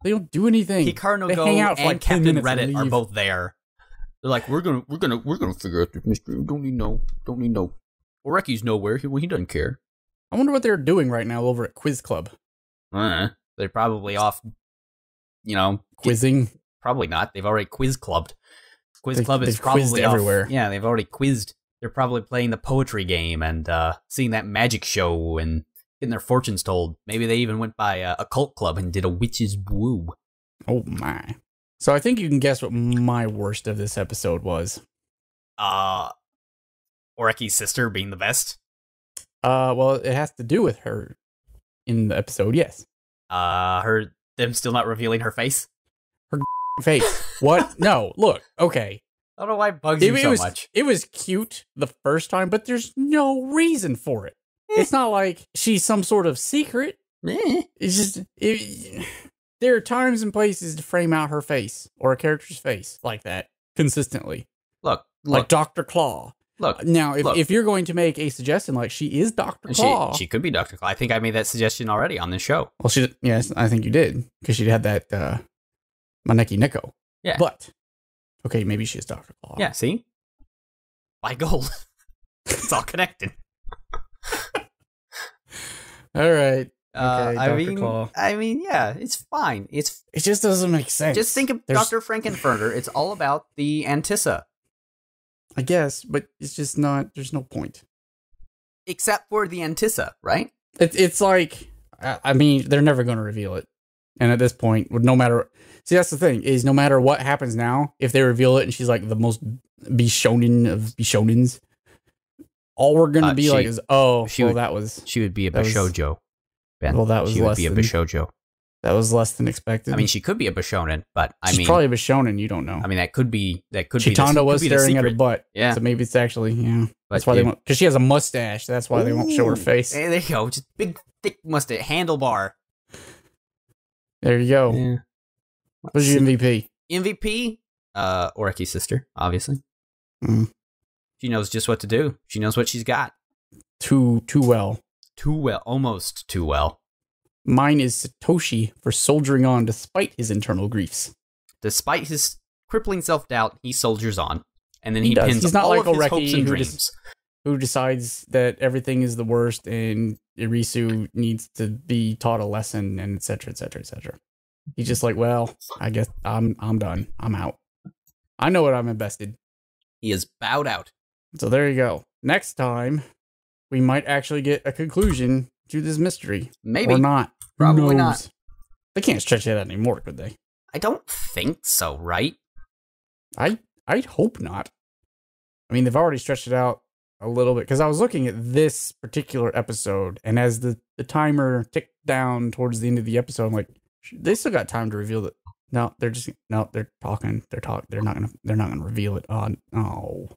They don't do anything. Hikaru no They Go hang out for and like 10 Captain minutes and Reddit are leave. both there. They're like, we're gonna figure out this mystery. Don't need no. Oreki's nowhere. He doesn't care. I wonder what they're doing right now over at Quiz Club. They're probably off. Quizzing. Probably not. They've already quiz clubbed. Quiz Club is they've quizzed probably off. everywhere. Yeah, they've already quizzed. They're probably playing the poetry game and seeing that magic show and getting their fortunes told. Maybe they even went by a cult club and did a witch's woo. Oh my. So I think you can guess what my worst of this episode was. Oreki's sister being the best. Well, it has to do with her in the episode, yes. Them still not revealing her face. Her face. What? No, look, okay. I don't know why it bugs you so much. It was cute the first time, but there's no reason for it. It's not like she's some sort of secret. It's just... there are times and places to frame out her face or a character's face like that consistently. Look. Like Dr. Claw. Look. Now, if you're going to make a suggestion like she is Dr. Claw. She could be Dr. Claw. I think I made that suggestion already on this show. Well, yes, I think you did. Because she had that Maneki Neko. Yeah. But, okay, maybe she is Dr. Claw. Yeah, see? By gold. It's all connected. All right. Okay, I mean, yeah, it's fine. It just doesn't make sense. Just think of Dr. Frankenfurter. It's all about the Antissa. I guess, but it's just not. There's no point. Except for the Antissa, right? It's like, I mean, they're never going to reveal it. And at this point, no matter... See, that's the thing, is no matter what happens now, if they reveal it and she's like the most Bishonen of Bishonens, all we're going to be like is, that was... She would be a Bishojo, Ben. Well, that was she would be a Bishojo. That was less than expected. I mean, she could be a Bishonen, but she's probably a Bishonen, you don't know. I mean, that could be Chitanda was staring at her butt. Yeah. So maybe it's actually, yeah. That's why they won't, because she has a mustache. That's why they won't show her face. Hey, there you go. Just big, thick mustache, handlebar. There you go. Yeah. What's your MVP? MVP? Oreki's sister, obviously. Mm. She knows just what to do. She knows what she's got. Too well. Too well. Almost too well. Mine is Satoshi for soldiering on despite his internal griefs. Despite his crippling self-doubt, he soldiers on. And then he pins He's not all like of his hopes and dreams. Who decides that everything is the worst and Irisu needs to be taught a lesson and etc. etc. etc. He's just like, well, I guess I'm done. I'm out. I know what I'm invested. He is bowed out. So there you go. Next time, we might actually get a conclusion to this mystery. Maybe. Or not. Probably not. They can't stretch it out anymore, could they? I don't think so, right? I'd hope not. I mean, they've already stretched it out a little bit, because I was looking at this particular episode, and as the timer ticked down towards the end of the episode, I'm like, they still got time to reveal that. No, they're talking. They're not gonna reveal it. Oh,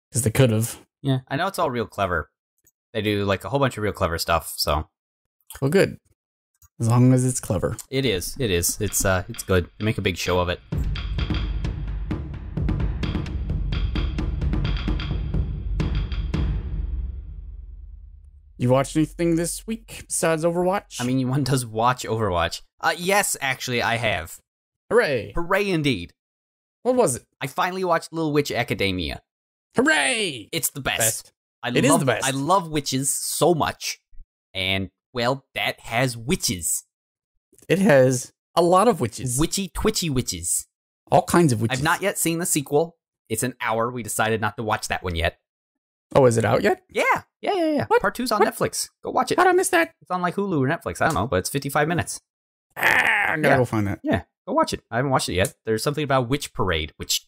because they could have. Yeah, I know it's all real clever. They do like a whole bunch of real clever stuff. So, well, good. As long as it's clever. It is. It's good. They make a big show of it. You watched anything this week besides Overwatch? I mean, one does watch Overwatch. Yes, actually, I have. Hooray! Hooray indeed. What was it? I finally watched Little Witch Academia. Hooray! It's the best. It is the best. I love witches so much. And, well, that has witches. It has a lot of witches. Witchy, twitchy witches. All kinds of witches. I've not yet seen the sequel. It's an hour. We decided not to watch that one yet. Oh, is it out yet? Yeah. What? Part 2's on Netflix. Go watch it. How'd I miss that? It's on like Hulu or Netflix. I don't know, but it's 55 minutes. I gotta go find that. Yeah, go watch it. I haven't watched it yet. There's something about Witch Parade, which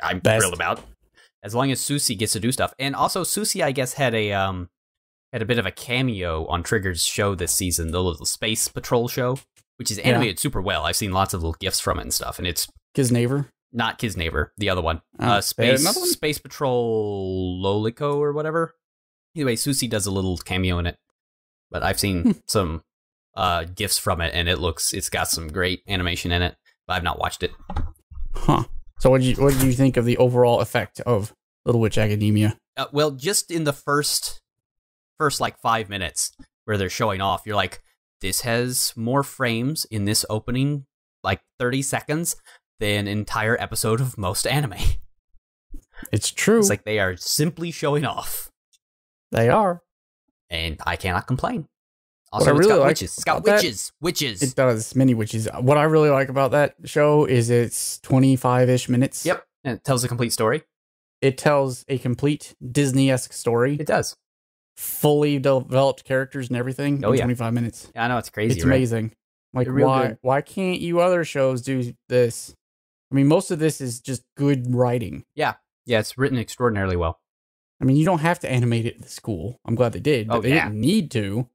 I'm thrilled about. As long as Susie gets to do stuff. And also, Susie, I guess, had a bit of a cameo on Trigger's show this season, the little Space Patrol show, which is animated super well. I've seen lots of little GIFs from it and stuff, and it's... Kiznaiver? Not Kiznaiver, the other one. Space Patrol Lolico or whatever. Anyway, Susie does a little cameo in it. But I've seen some GIFs from it, and it's got some great animation in it, but I've not watched it. Huh. So what did you think of the overall effect of Little Witch Academia? Well, just in the first like 5 minutes where they're showing off, you're like, this has more frames in this opening, like 30 seconds, than an entire episode of most anime. It's true. It's like they are simply showing off. They are. And I cannot complain. Also, it's got witches. It's got witches. Witches. It does. Many witches. What I really like about that show is it's 25-ish minutes. Yep. And it tells a complete story. It tells a complete Disney-esque story. It does. Fully developed characters and everything in 25 minutes. Yeah, I know, it's crazy. It's amazing. Like, why can't you other shows do this? I mean, most of this is just good writing. Yeah. Yeah, it's written extraordinarily well. I mean, you don't have to animate it at the school. I'm glad they did. But they didn't need to.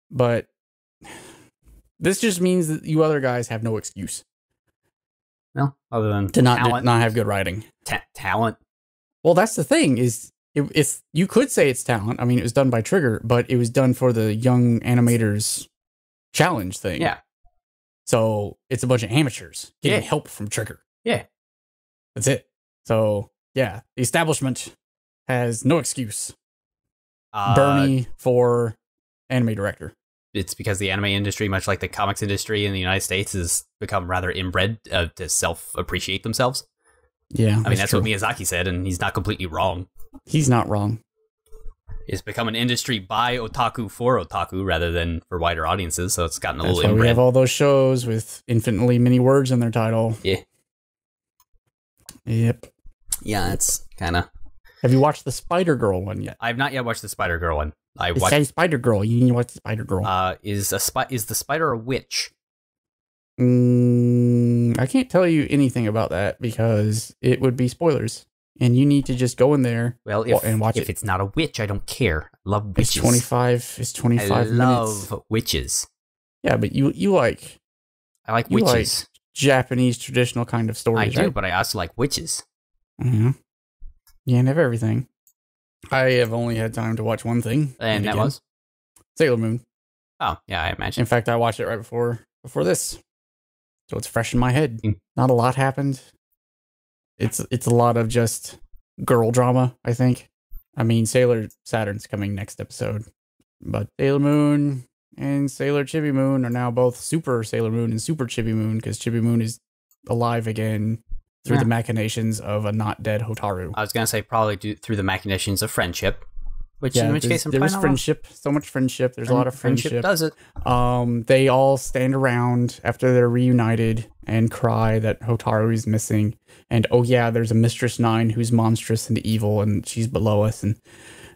But this just means that you other guys have no excuse. No, other than to not have good writing. Talent. Well, that's the thing is, it's you could say it's talent. I mean, it was done by Trigger, but it was done for the Young Animators Challenge thing. Yeah. So it's a bunch of amateurs getting help from Trigger. Yeah. That's it. So, yeah, the establishment has no excuse. Uh, Bernie for anime director. It's because the anime industry, much like the comics industry in the United States, has become rather inbred to self-appreciate themselves. Yeah, I mean, that's what Miyazaki said, and he's not completely wrong. He's not wrong. It's become an industry by otaku for otaku rather than for wider audiences, so it's gotten a That's little why inbred. we have all those shows with infinitely many words in their title. Yeah. Yep. Yeah, it's kind of... Have you watched the Spider-Girl one yet? I've not yet watched the Spider-Girl one. I It's watched... Spider-Girl. You need to watch the Spider-Girl. Is the spider a witch? I can't tell you anything about that because it would be spoilers. And you need to just go in there Well, and watch if it. it's not a witch, I don't care. I love witches. It's 25 I minutes. love witches. Yeah, but you like I like You witches. Japanese traditional kind of I stories, do, right? but I also like witches. Mm-hmm. Yeah, never everything. I have only had time to watch one thing. And that again, was? Sailor Moon. Oh, yeah, I imagine. In fact, I watched it right before this. So it's fresh in my head. Mm. Not a lot happened. It's a lot of just girl drama, I think. I mean, Sailor Saturn's coming next episode. But Sailor Moon and Sailor Chibi Moon are now both Super Sailor Moon and Super Chibi Moon because Chibi Moon is alive again through the machinations of a not dead Hotaru. I was going to say probably through the machinations of friendship. In which case, there is friendship. So much friendship. There's a lot of friendship. Does it? They all stand around after they're reunited and cry that Hotaru is missing. And oh yeah, there's a Mistress Nine who's monstrous and evil, and she's below us. And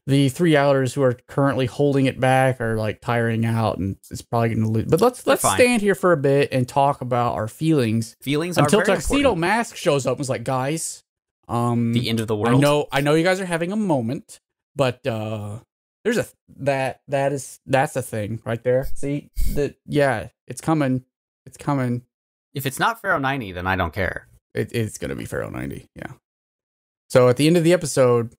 the 3 hours who are currently holding it back are like tiring out, and it's probably going to lose. But let's stand here for a bit and talk about our feelings. Feelings until are very Tuxedo important. Mask shows up and was like, guys, The end of the world. I know you guys are having a moment. But there's that's a thing right there. See it's coming. It's coming. If it's not Pharaoh 90, then I don't care. It's gonna be Pharaoh 90. Yeah. So at the end of the episode,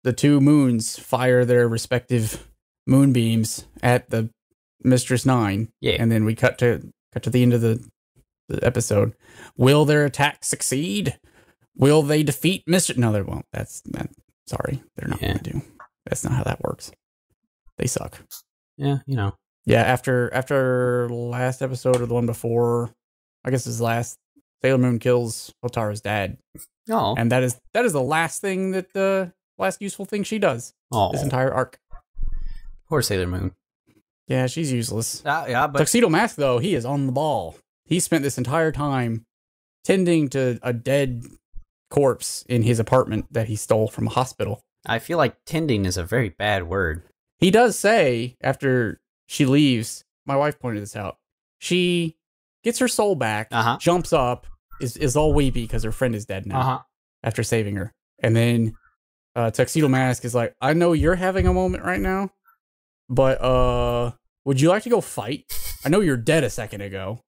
the two moons fire their respective moonbeams at the Mistress Nine. Yeah. And then we cut to the end of the episode. Will their attack succeed? Will they defeat Mistress? No, they won't. Sorry, they're not going to do. That's not how that works. They suck. Yeah, you know. Yeah, after last episode or the one before, I guess his last, Sailor Moon kills Hotaru's dad. Oh. And that is the last thing last useful thing she does. Oh. This entire arc. Poor Sailor Moon. Yeah, she's useless. Yeah, but Tuxedo Mask, though, he is on the ball. He spent this entire time tending to a dead corpse in his apartment that he stole from a hospital. I feel like tending is a very bad word. He does say after she leaves, my wife pointed this out, she gets her soul back, jumps up, is all weepy because her friend is dead now after saving her. And then Tuxedo Mask is like, I know you're having a moment right now, but would you like to go fight? I know you're dead a second ago.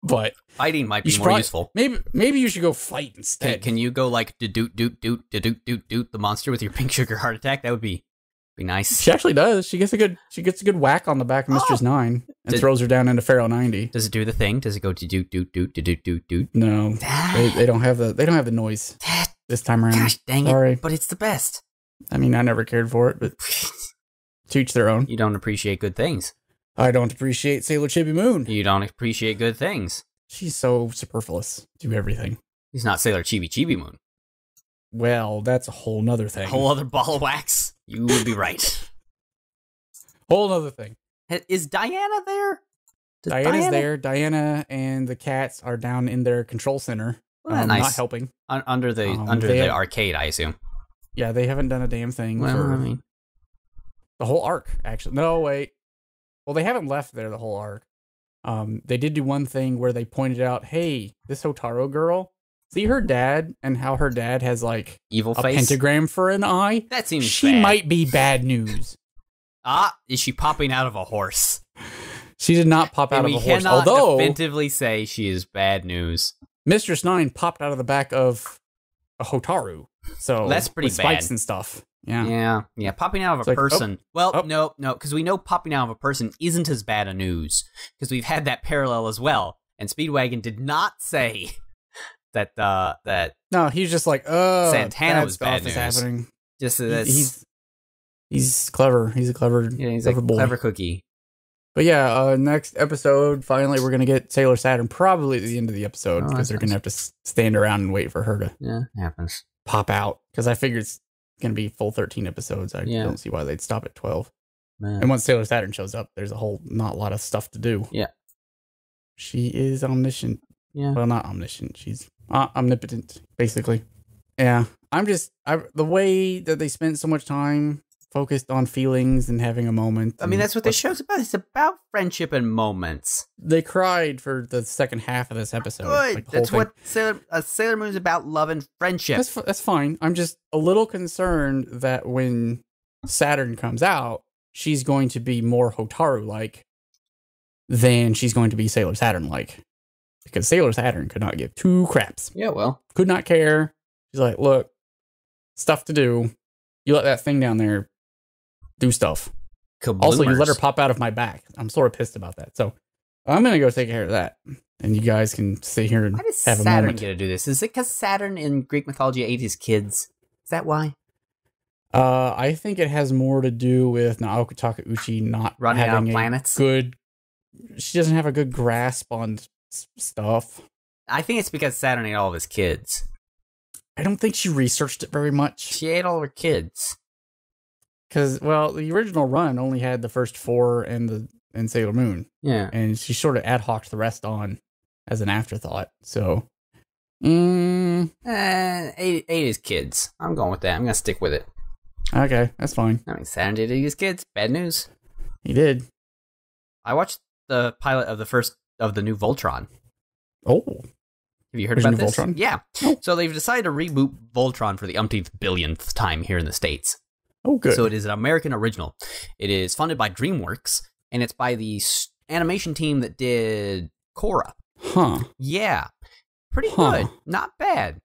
But fighting might be more useful. Maybe you should go fight instead. Can you go like doot the monster with your pink sugar heart attack? That would be nice. She actually does. She gets a good whack on the back of Mistress Nine and throws her down into Pharaoh 90. Does it do the thing? Does it go doot? No, they don't have the noise this time around. Gosh dang Sorry. it! But it's the best. I mean, I never cared for it, but to each their own. You don't appreciate good things. I don't appreciate Sailor Chibi Moon. You don't appreciate good things. She's so superfluous to everything. He's not Sailor Chibi Moon. Well, that's a whole nother thing. A whole other ball of wax. You would be right. Whole nother thing. Is Diana there? Diana's there. Diana and the cats are down in their control center. Nice. Not helping. Under the arcade, I assume. Yeah, they haven't done a damn thing the whole arc, actually. No, wait. Well, they haven't left there the whole arc. They did do one thing where they pointed out, hey, this Hotaru girl, see her dad and how her dad has like evil a face pentagram for an eye? That seems she bad. might be bad news. Is she popping out of a horse? She did not pop out of a horse. Although definitively say she is bad news. Mistress Nine popped out of the back of a Hotaru. So that's pretty with bad. Spikes and stuff. Yeah. Popping out of a person. No, because we know popping out of a person isn't as bad a news because we've had that parallel as well. And Speedwagon did not say that. No, he's just like, Santana was bad news. news. Happening. Just he's clever. He's a clever, he's clever a boy. clever cookie. But yeah, next episode, finally, we're going to get Sailor Saturn probably at the end of the episode because they're going to have to stand around and wait for her to happens. Pop out. Because I figured it's going to be full 13 episodes. I don't see why they'd stop at 12. Man. And once Sailor Saturn shows up, there's not a lot of stuff to do. Yeah. She is omniscient. Yeah. Well, not omniscient. She's omnipotent, basically. Yeah. The way that they spent so much time focused on feelings and having a moment. I mean, that's what this show's about. It's about friendship and moments. They cried for the second half of this episode. Good. Like, that's what Sailor Moon's about, love and friendship. That's fine. I'm just a little concerned that when Saturn comes out, she's going to be more Hotaru-like than she's going to be Sailor Saturn-like. Because Sailor Saturn could not give two craps. Yeah, well. Could not care. She's like, look, stuff to do. You let that thing down there do stuff. Kabloomers. Also, you let her pop out of my back. I'm sort of pissed about that. So I'm going to go take care of that. And you guys can sit here and have a moment. Why does Saturn get to do this? Is it because Saturn in Greek mythology ate his kids? Is that why? I think it has more to do with Naoko Takeuchi not running having out of planets. She doesn't have a good grasp on stuff. I think it's because Saturn ate all of his kids. I don't think she researched it very much. She ate all her kids. Because, well, the original run only had the first 4 and Sailor Moon. Yeah. And she sort of ad hoc'd the rest on as an afterthought. So, ate his kids. I'm going with that. I'm going to stick with it. Okay, that's fine. I mean, Saturn did eat his kids. Bad news. He did. I watched the pilot of the new Voltron. Oh. Have you heard about this? Voltron? Yeah. Oh. So they've decided to reboot Voltron for the umpteenth billionth time here in the States. Oh, good. So it is an American original. It is funded by DreamWorks, and it's by the animation team that did Korra. Huh. Yeah. Pretty good. Not bad.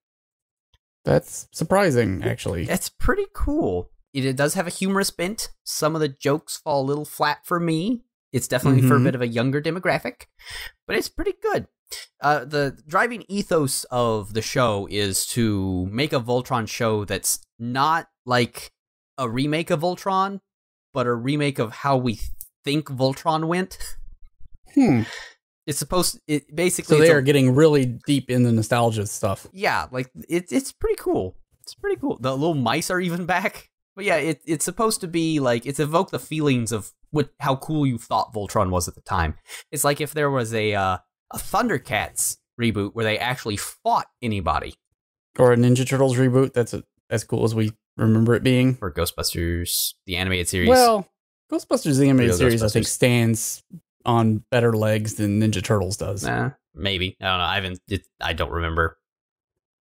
That's surprising, actually. That's pretty cool. It does have a humorous bent. Some of the jokes fall a little flat for me. It's definitely for a bit of a younger demographic, but it's pretty good. The driving ethos of the show is to make a Voltron show that's not like a remake of Voltron, but a remake of how we think Voltron went. It's basically. So they are getting really deep in the nostalgia stuff. Yeah, like it's pretty cool. It's pretty cool. The little mice are even back. But yeah, it's supposed to be like it's evoke the feelings of how cool you thought Voltron was at the time. It's like if there was a Thundercats reboot where they actually fought anybody, or a Ninja Turtles reboot that's as cool as we remember it being, or Ghostbusters the animated series. Well, Ghostbusters the animated series I think stands on better legs than Ninja Turtles does. Maybe. I don't know. I don't remember.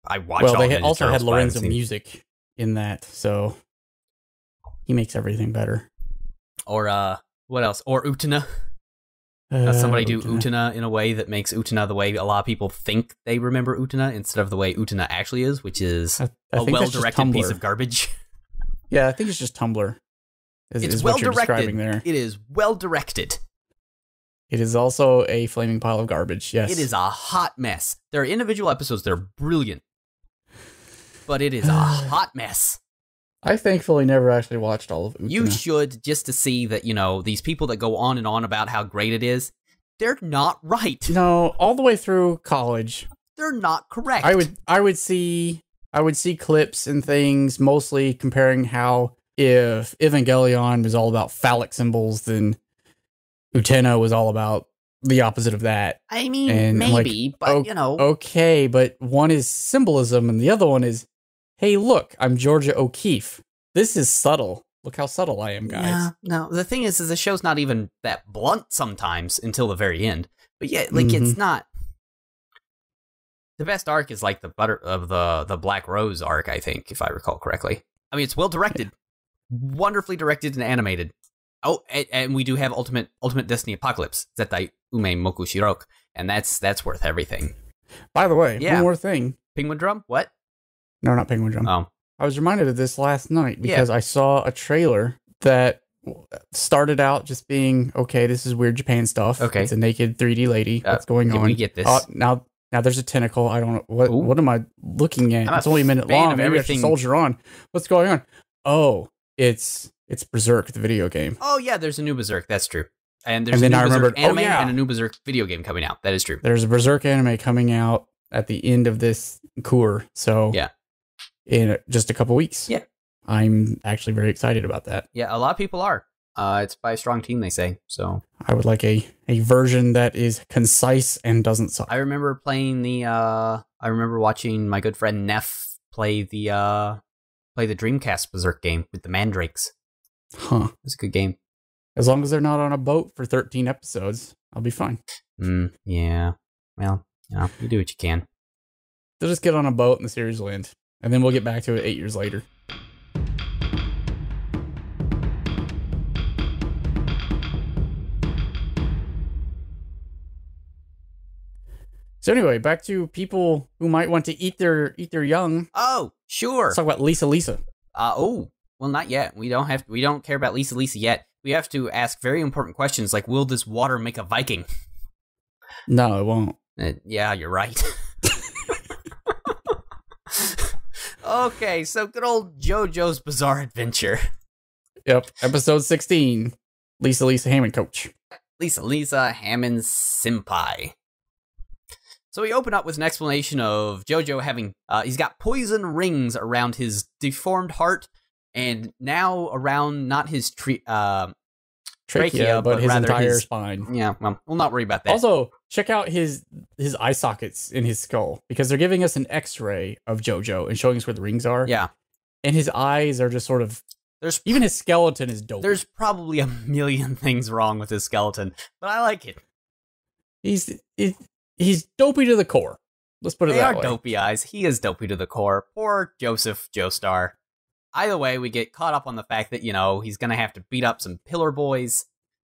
I watched. Well, they Ninja also Turtles, had Lorenzo Music in that, so he makes everything better. Or what else? Or Utena. Somebody do Utena in a way that makes Utena the way a lot of people think they remember Utena instead of the way Utena actually is, which is a well-directed piece of garbage. Yeah, I think it's just Tumblr. It's well-directed. It is well-directed. It is also a flaming pile of garbage, yes. It is a hot mess. There are individual episodes that are brilliant, but it is a hot mess. I thankfully never actually watched all of Utena. You should, just to see that, these people that go on and on about how great it is, they're not right. No, all the way through college. They're not correct. I would see clips and things, mostly comparing how if Evangelion was all about phallic symbols, then Utena was all about the opposite of that. I mean, and maybe, but Okay, but one is symbolism and the other one is, hey, look, I'm Georgia O'Keeffe. This is subtle. Look how subtle I am, guys. Yeah, no, the thing is the show's not even that blunt sometimes until the very end. But yeah, like it's not. The best arc is like the Black Rose arc, I think, if I recall correctly. I mean, it's well directed, wonderfully directed and animated. Oh, and we do have Ultimate Destiny Apocalypse, Zettai Ume Moku Shirok, and that's worth everything. By the way, one more thing. Penguin Drum? What? No, not Penguin Drum. Oh. I was reminded of this last night because I saw a trailer that started out just being, okay, this is weird Japan stuff. Okay. It's a naked 3D lady. What's going on? We get this. Now there's a tentacle. I don't know. What am I looking at? It's only a minute long. Maybe I should soldier on. What's going on? Oh, it's Berserk, the video game. Oh yeah, there's a new Berserk. That's true. And there's And a then new I Berserk remembered, anime oh, yeah. and a new Berserk video game coming out. That is true. There's a Berserk anime coming out at the end of this cour. So Yeah. in just a couple weeks. Yeah. I'm actually very excited about that. Yeah, a lot of people are. It's by a strong team, they say. So I would like a version that is concise and doesn't suck. I remember playing the. I remember watching my good friend Neff play the Dreamcast Berserk game with the Mandrakes. Huh. It was a good game. As long as they're not on a boat for 13 episodes, I'll be fine. Yeah. Well, you do what you can. They'll just get on a boat and the series will end. And then we'll get back to it 8 years later. So anyway, back to people who might want to eat their young. Oh, sure. Let's talk about Lisa. Well, not yet. We don't care about Lisa yet. We have to ask very important questions like, will this water make a Viking? No, it won't. Yeah, you're right. Okay, so good old JoJo's Bizarre Adventure. Yep, episode 16. Lisa Hammond coach. Lisa Hammond Senpai. So we open up with an explanation of JoJo having, he's got poison rings around his deformed heart, and now around not his trachea, but his rather entire his spine. Yeah, well, we'll not worry about that. Also, check out his eye sockets in his skull, because they're giving us an X-ray of JoJo and showing us where the rings are. Yeah. And his eyes are just sort of... Even his skeleton is dope. There's probably a million things wrong with his skeleton, but I like it. He's dopey to the core. Let's put it that way. They are dopey eyes. He is dopey to the core. Poor Joseph Joestar. Either way, we get caught up on the fact that, he's going to have to beat up some pillar boys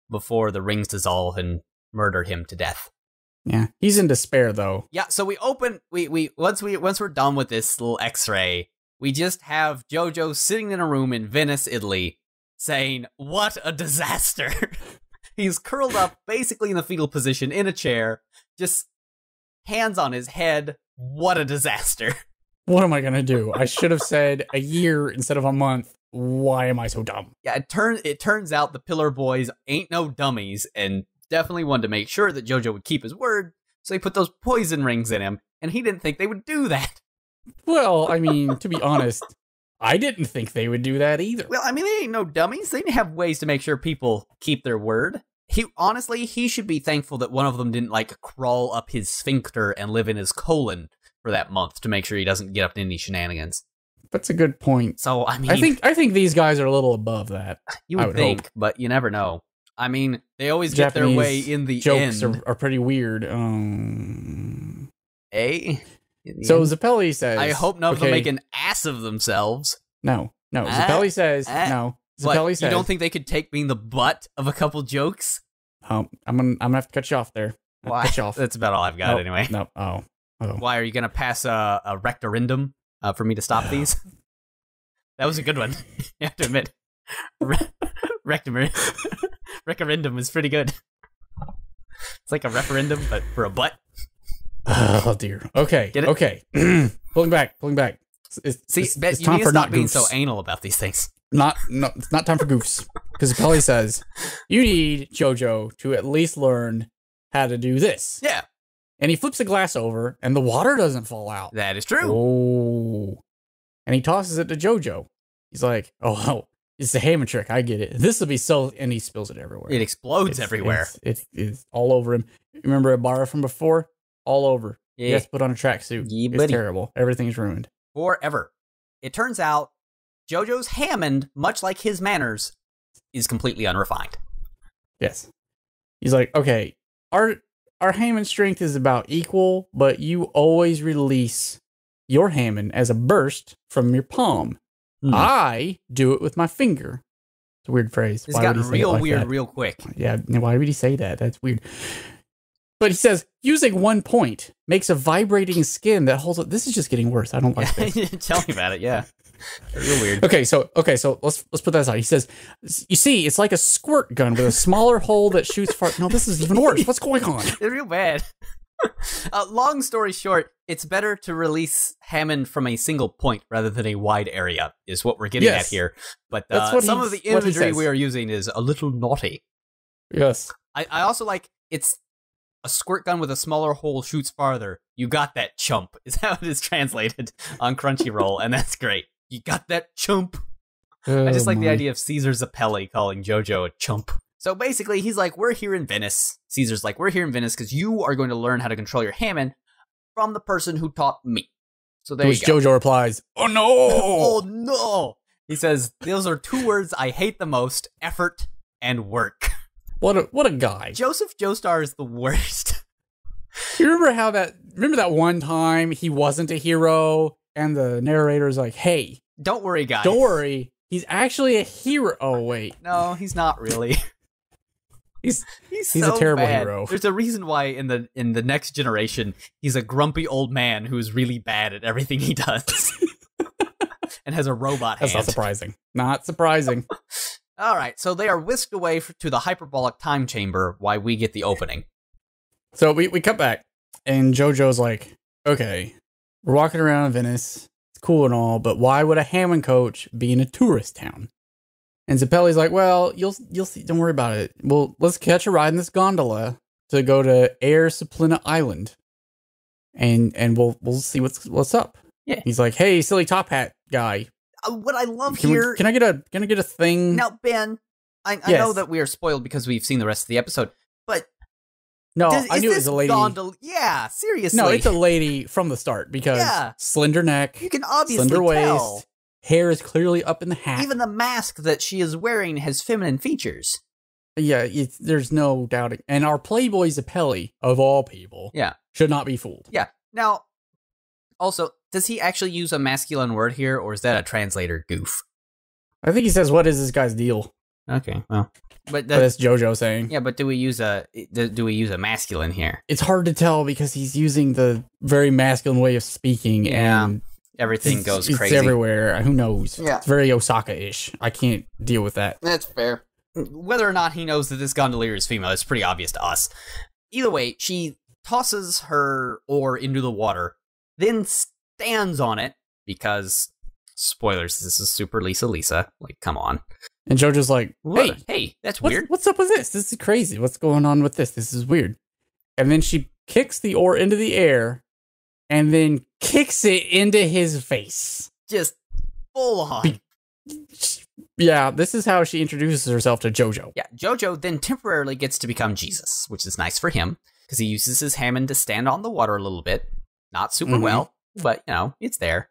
before the rings dissolve and murder him to death. Yeah, he's in despair, though. Yeah, so we open... Once we're done with this little X-ray, we just have JoJo sitting in a room in Venice, Italy, saying, "What a disaster!" He's curled up, basically in the fetal position, in a chair, just hands on his head. What a disaster. What am I going to do? I should have said a year instead of a month. Why am I so dumb? Yeah, it turns out the Pillar Boys ain't no dummies, and definitely wanted to make sure that JoJo would keep his word, so he put those poison rings in him, and he didn't think they would do that. Well, I mean, to be honest, I didn't think they would do that either. Well, I mean, they ain't no dummies. They have ways to make sure people keep their word. He should be thankful that one of them didn't, crawl up his sphincter and live in his colon for that month to make sure he doesn't get up to any shenanigans. That's a good point. So, I mean... I think these guys are a little above that. You would think, but you never know. I mean, they always Japanese get their way in the jokes end. are pretty weird. So Zappelli says... I hope none of them make an ass of themselves. No. Zappelli says... No. Zappelli says... You don't think they could take being the butt of a couple jokes? I'm gonna have to cut you off there. Why? Cut you off. That's about all I've got anyway. No. Oh. Why, are you going to pass a rectorindum for me to stop these? That was a good one. You have to admit. Rectorindum is pretty good. It's like a referendum, but for a butt. Oh, dear. Okay. Get it? Okay. Pulling back. It's time for not being goofs. so anal about these things. It's not time for goofs. Because Pelly says, you need JoJo to at least learn how to do this. Yeah. And he flips the glass over, and the water doesn't fall out. That is true. Oh. And he tosses it to JoJo. He's like, oh, it's a Hammond trick. I get it. This will be so... And he spills it everywhere. It explodes everywhere. It's all over him. Remember Ibarra from before? All over. Yeah. He has to put on a tracksuit. Yeah, it's buddy. terrible. Everything's ruined. Forever. It turns out JoJo's Hammond, much like his manners, is completely unrefined. Yes. He's like, okay, our Hammond strength is about equal, but you always release your Hammond as a burst from your palm. I do it with my finger. It's a weird phrase. It's gotten real weird real quick. Yeah, why would he say that? That's weird. But he says, using one point makes a vibrating skin that holds... This is just getting worse. I don't like this. Tell me about it, yeah. Real weird. Okay, so let's put that aside. He says, you see, it's like a squirt gun with a smaller hole that shoots far... No, this is even worse. What's going on? It's real bad. Long story short, it's better to release Hammond from a single point rather than a wide area, is what we're getting at here. But some of the imagery we are using is a little naughty. Yes. I also like, it's a squirt gun with a smaller hole shoots farther. You got that, chump, is how it is translated on Crunchyroll, and that's great. You got that, chump. I just like the idea of Caesar Zappelli calling JoJo a chump. So basically, he's like, we're here in Venice. Caesar's like, we're here in Venice because you are going to learn how to control your Hammond from the person who taught me. So there you go. JoJo replies, oh no! Oh no! He says, those are two words I hate the most, effort and work. What a guy. Joseph Joestar is the worst. You remember that one time he wasn't a hero and the narrator's like, hey. Don't worry, guys. Don't worry. He's actually a hero. Oh, wait. No, he's not really. He's so a terrible bad. hero. There's a reason why in the next generation, he's a grumpy old man who's really bad at everything he does. And has a robot hand. That's not surprising. Not surprising. All right, so they are whisked away to the hyperbolic time chamber while we get the opening. So we cut back, and JoJo's like, okay, we're walking around Venice. It's cool and all, but why would a Hammond coach be in a tourist town? And Zappelli's like, well, you'll see. Don't worry about it. Well, let's catch a ride in this gondola to go to Air Supplement Island, and we'll see what's up. Yeah. He's like, hey, silly top hat guy. What I love can I get a thing? Now, Ben, I Yes. know that we are spoiled because we've seen the rest of the episode, but No, I knew it was a lady. Yeah, seriously. No, it's a lady from the start because slender neck, you can obviously slender waist, tell. hair is clearly up in the hat. Even the mask that she is wearing has feminine features. Yeah, there's no doubting. And our Playboy Zappelli, of all people, should not be fooled. Yeah. Now, also, does he actually use a masculine word here, or is that a translator goof? I think he says, what is this guy's deal? Okay, well. But that's JoJo saying. Yeah, but do we use a masculine here? It's hard to tell because he's using the very masculine way of speaking. Yeah, and everything goes crazy. It's everywhere. Who knows? Yeah. It's very Osaka-ish. I can't deal with that. That's fair. Whether or not he knows that this gondolier is female is pretty obvious to us. Either way, she tosses her oar into the water, then stands on it because, spoilers, this is Super Lisa. Like, come on. And JoJo's like, hey, that's weird. What's up with this? This is crazy. What's going on with this? This is weird. And then she kicks the oar into the air and then kicks it into his face. Just full on. Yeah, this is how she introduces herself to JoJo. Yeah, JoJo then temporarily gets to become Jesus, which is nice for him because he uses his Hammond to stand on the water a little bit. Not super well, but, it's there.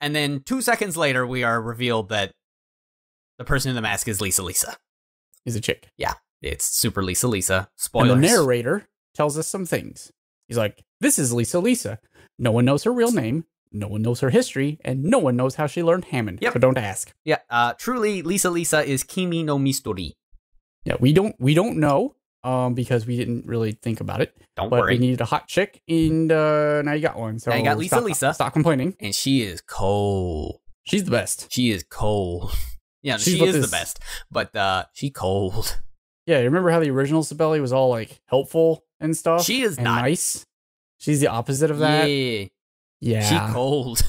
And then 2 seconds later, we are revealed that the person in the mask is Lisa. He's a chick. Yeah, it's Super Lisa. Spoilers. And the narrator tells us some things. He's like, this is Lisa. No one knows her real name. No one knows her history. And no one knows how she learned Hammond. Yep. So don't ask. Yeah, truly, Lisa is Kimi no Mistori. Yeah, we don't know because we didn't really think about it. Don't but worry. We needed a hot chick, and now you got one. So now you got Lisa. Stop complaining. And she is cold. She's the best. She is cold. Yeah, she is the best, but she cold. Yeah, you remember how the original Zappelli was all like helpful and stuff? She is and not nice. She's the opposite of that. Yeah. She cold.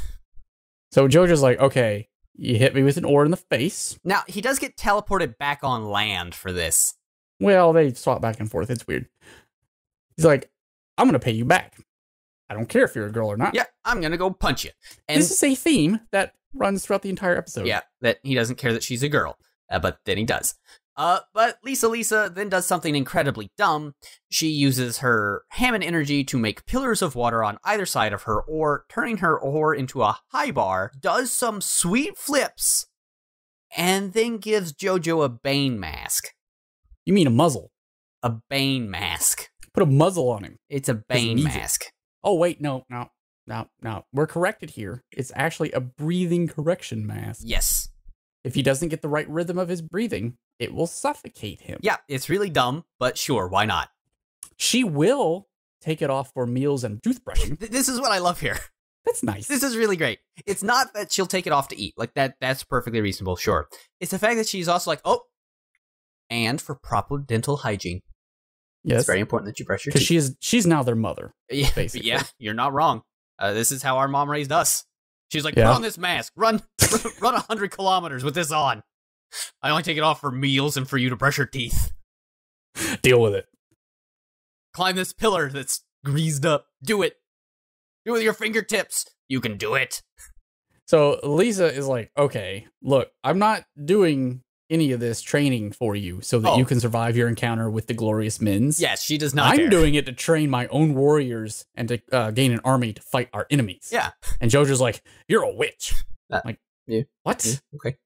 So JoJo's like, okay, you hit me with an oar in the face. Now, he does get teleported back on land for this. Well, they swap back and forth. It's weird. He's like, I'm going to pay you back. I don't care if you're a girl or not. Yeah, I'm going to go punch you. And this is a theme that runs throughout the entire episode. Yeah, that he doesn't care that she's a girl, but then he does. But Lisa then does something incredibly dumb. She uses her Hammond energy to make pillars of water on either side of her oar, turning her oar into a high bar, does some sweet flips, and then gives JoJo a Bane mask. You mean a muzzle? A Bane mask. Put a muzzle on him. It's a Bane mask. Oh, wait, no. We're corrected here. It's actually a breathing correction mask. Yes. If he doesn't get the right rhythm of his breathing, it will suffocate him. Yeah, it's really dumb, but sure, why not? She will take it off for meals and toothbrushing. This is what I love here. That's nice. This is really great. It's not that she'll take it off to eat. Like, that's perfectly reasonable, sure. It's the fact that she's also like, oh, and for proper dental hygiene. Yes. It's very important that you brush your Because teeth. she's now their mother. Yeah, basically. yeah, you're not wrong. This is how our mom raised us. She's like, Yeah. put on this mask. Run 100 kilometers with this on. I only take it off for meals and for you to brush your teeth. Deal with it. Climb this pillar that's greased up. Do it. Do it with your fingertips. You can do it. So Lisa is like, okay, look, I'm not doing any of this training for you so that you can survive your encounter with the glorious Mins. Yes, she does not I'm care. doing it to train my own warriors and to gain an army to fight our enemies. Yeah. And JoJo's like, you're a witch. Like, yeah. what? Yeah, okay.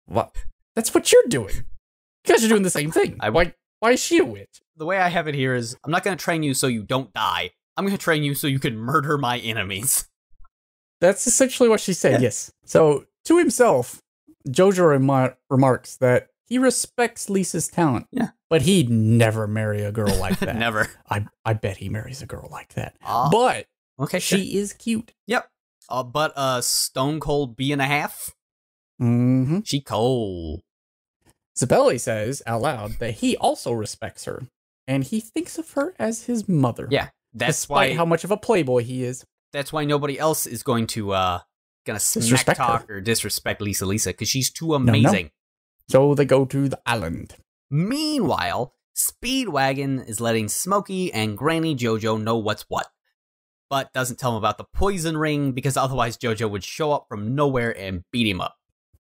What? That's what you're doing. You guys are doing the same thing. Why is she a witch? The way I have it here is, I'm not going to train you so you don't die. I'm going to train you so you can murder my enemies. That's essentially what she said, yes. So, to himself, JoJo remarks that he respects Lisa's talent. Yeah. But he'd never marry a girl like that. Never. I bet he marries a girl like that. But okay, she is cute. Yep. But stone cold B&a-half. Mm-hmm. She cold. Zabelli says out loud that he also respects her. And he thinks of her as his mother. Yeah. That's despite why how much of a playboy he is. That's why nobody else is going to smack talk or disrespect Lisa, because she's too amazing. No. So they go to the island. Meanwhile, Speedwagon is letting Smokey and Granny JoJo know what's what, but doesn't tell them about the poison ring because otherwise JoJo would show up from nowhere and beat him up.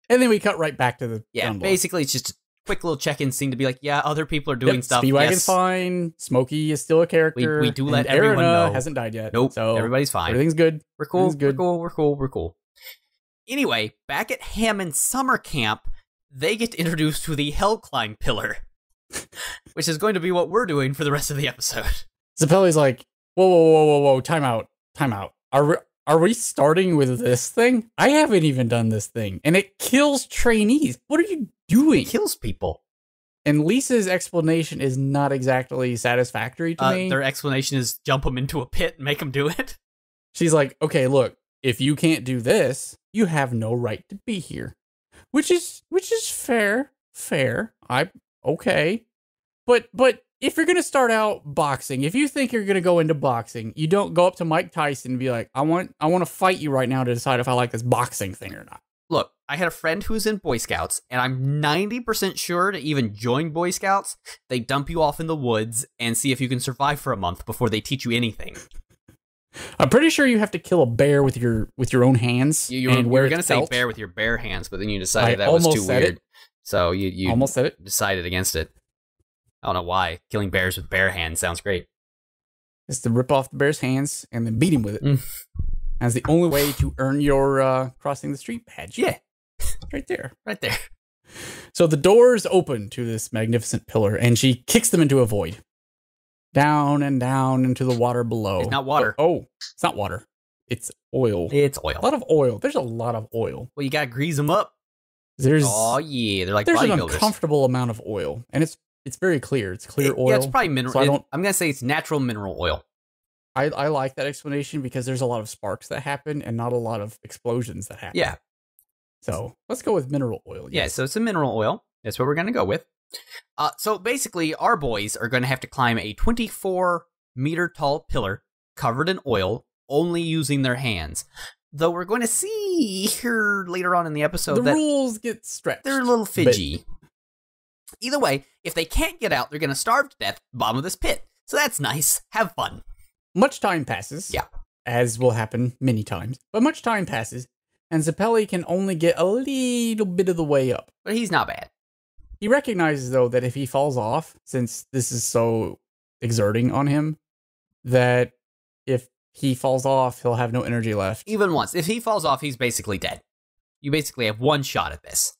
And then we cut right back to the basically it's just a quick little check-in scene to be like, yeah, other people are doing stuff. Speedwagon's fine. Smokey is still a character. We do let everyone know. Hasn't died yet. Nope. So everybody's fine. Everything's good. We're cool. We're cool. Anyway, back at Hammond Summer Camp, they get introduced to the Hellclimb Pillar, which is going to be what we're doing for the rest of the episode. Zappelli's like, whoa, time out. Are we starting with this thing? I haven't even done this thing. And it kills trainees. What are you doing? It kills people. And Lisa's explanation is not exactly satisfactory to me. Their explanation is jump them into a pit and make them do it. She's like, okay, look, if you can't do this, you have no right to be here. Which is fair. Okay. But if you're going to start out boxing, if you think you're going to go into boxing, you don't go up to Mike Tyson and be like, I want to fight you right now to decide if I like this boxing thing or not. Look, I had a friend who was in Boy Scouts, and I'm 90% sure to even join Boy Scouts, they dump you off in the woods and see if you can survive for a month before they teach you anything. I'm pretty sure you have to kill a bear with your own hands. You were going to say bear with your bare hands, but then you decided that was too weird. So you almost said it. Decided against it. I don't know why. Killing bears with bare hands sounds great. It's to rip off the bear's hands and then beat him with it. That's the only way to earn your crossing the street badge. Yeah. Right there. So the doors open to this magnificent pillar, and she kicks them into a void. Down and down into the water below. It's not water. Oh, it's not water. It's oil. It's oil. A lot of oil. There's a lot of oil. Well, you gotta grease them up. They're like there's bodybuilders. An uncomfortable amount of oil, and it's very clear. It's clear oil. Yeah, it's probably mineral. So I'm gonna say it's natural mineral oil. I like that explanation because there's a lot of sparks that happen and not a lot of explosions that happen. Yeah. So let's go with mineral oil. Yeah, so it's a mineral oil. That's what we're going to go with. So basically, our boys are going to have to climb a 24-meter tall pillar covered in oil, only using their hands. Though we're going to see here later on in the episode the rules get stretched. They're a little fidgy. Either way, if they can't get out, they're going to starve to death at the bottom of this pit. So that's nice. Have fun. Much time passes. Yeah. As will happen many times. But much time passes, and Zappelli can only get a little bit of the way up. But he's not bad. He recognizes, though, that if he falls off, since this is so exerting on him, that if he falls off, he'll have no energy left. Even once. If he falls off, he's basically dead. You basically have one shot at this.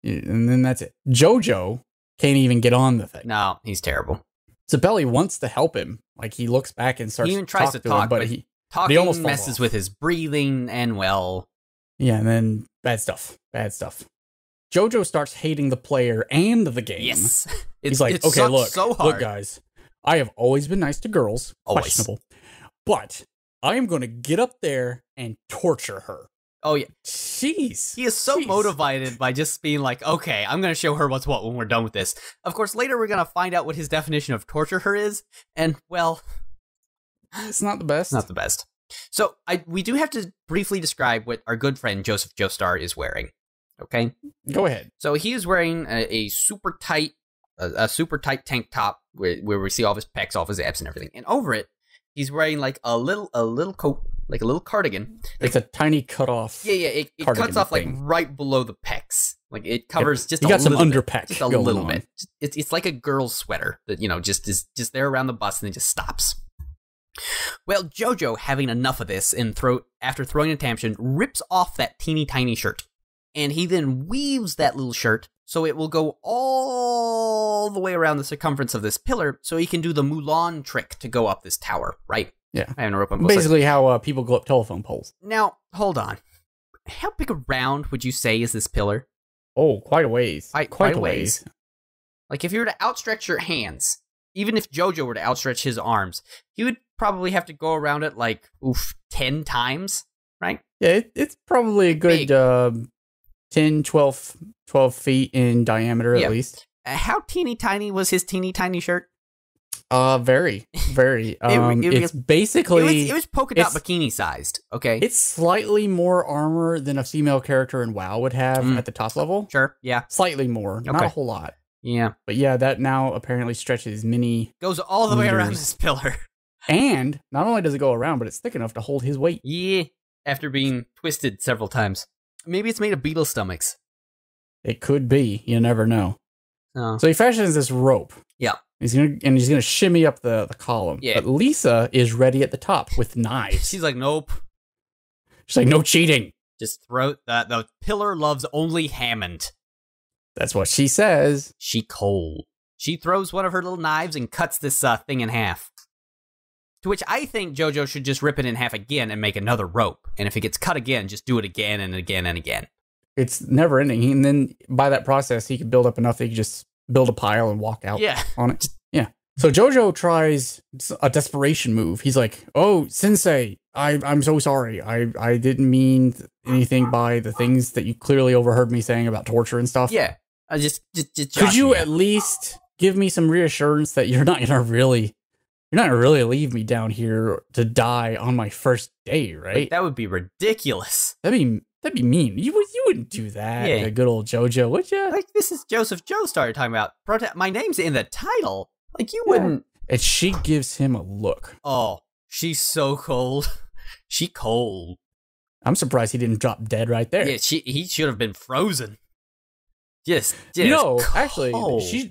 And then that's it. JoJo can't even get on the thing. No, he's terrible. Zappelli wants to help him. Like, he looks back and starts he even tries to talk, him, but he almost messes with his breathing, and well... Yeah, and then bad stuff. JoJo starts hating the player and the game. Yes. He's like, okay, look, guys. I have always been nice to girls. Always. Questionable. But I am going to get up there and torture her. Oh, yeah. Jeez. He is so motivated by just being like, okay, I'm going to show her what's what when we're done with this. Of course, later we're going to find out what his definition of torture her is, and, well... It's not the best. Not the best. So, we do have to briefly describe what our good friend Joseph Joestar is wearing, okay? Go ahead. So, he is wearing a super tight tank top where we see all of his pecs, all of his abs and everything. And over it, he's wearing like a little coat, like a little cardigan. It's a tiny cutoff. Yeah, it cuts off like right below the pecs. Like it covers just you a got some little underpeck, just a little bit. It's like a girl's sweater that just is just there around the bust and then just stops. Well, Jojo, having enough of this and after throwing a tantrum, rips off that teeny tiny shirt, and he then weaves that little shirt so it will go all the way around the circumference of this pillar, so he can do the Mulan trick to go up this tower, right? Yeah. I have a rope on both Basically sides. how people go up telephone poles. Now, hold on. How big around would you say is this pillar? Oh, quite a ways. Quite a ways. Like, if you were to outstretch your hands, even if Jojo were to outstretch his arms, he would probably have to go around it, 10 times, right? Yeah, it's probably a good 10, 12 feet in diameter at least. How teeny tiny was his teeny tiny shirt? Very. It's basically... It was polka dot bikini sized, okay? It's slightly more armor than a female character in WoW would have at the top level. Sure, yeah. Slightly more, not a whole lot. Yeah. But yeah, that now apparently stretches many... Goes all the way around this pillar. And not only does it go around, but it's thick enough to hold his weight. Yeah, after being twisted several times. Maybe it's made of beetle stomachs. It could be. You never know. Oh. So he fashions this rope. Yeah. He's gonna shimmy up the column. Yeah. But Lisa is ready at the top with knives. She's like, nope. She's like, no cheating. Just throw that. The pillar loves only Hammond. That's what she says. She cold. She throws one of her little knives and cuts this thing in half. To which I think Jojo should just rip it in half again and make another rope. And if it gets cut again, just do it again and again and again. It's never ending. And then by that process, he could build up enough that he could just build a pile and walk out on it. Yeah. So Jojo tries a desperation move. He's like, "Oh, Sensei, I'm so sorry. I didn't mean anything by the things that you clearly overheard me saying about torture and stuff." Yeah. Just could you at least give me some reassurance that you're not gonna really leave me down here to die on my first day, right? Like, that would be ridiculous. That'd be mean. You wouldn't do that. Yeah. Good old Jojo, would you? Like, this is Joseph Joestar talking about. My name's in the title. Like, you wouldn't. And she gives him a look. Oh, she's so cold. She cold. I'm surprised he didn't drop dead right there. Yeah, he should have been frozen. Just actually,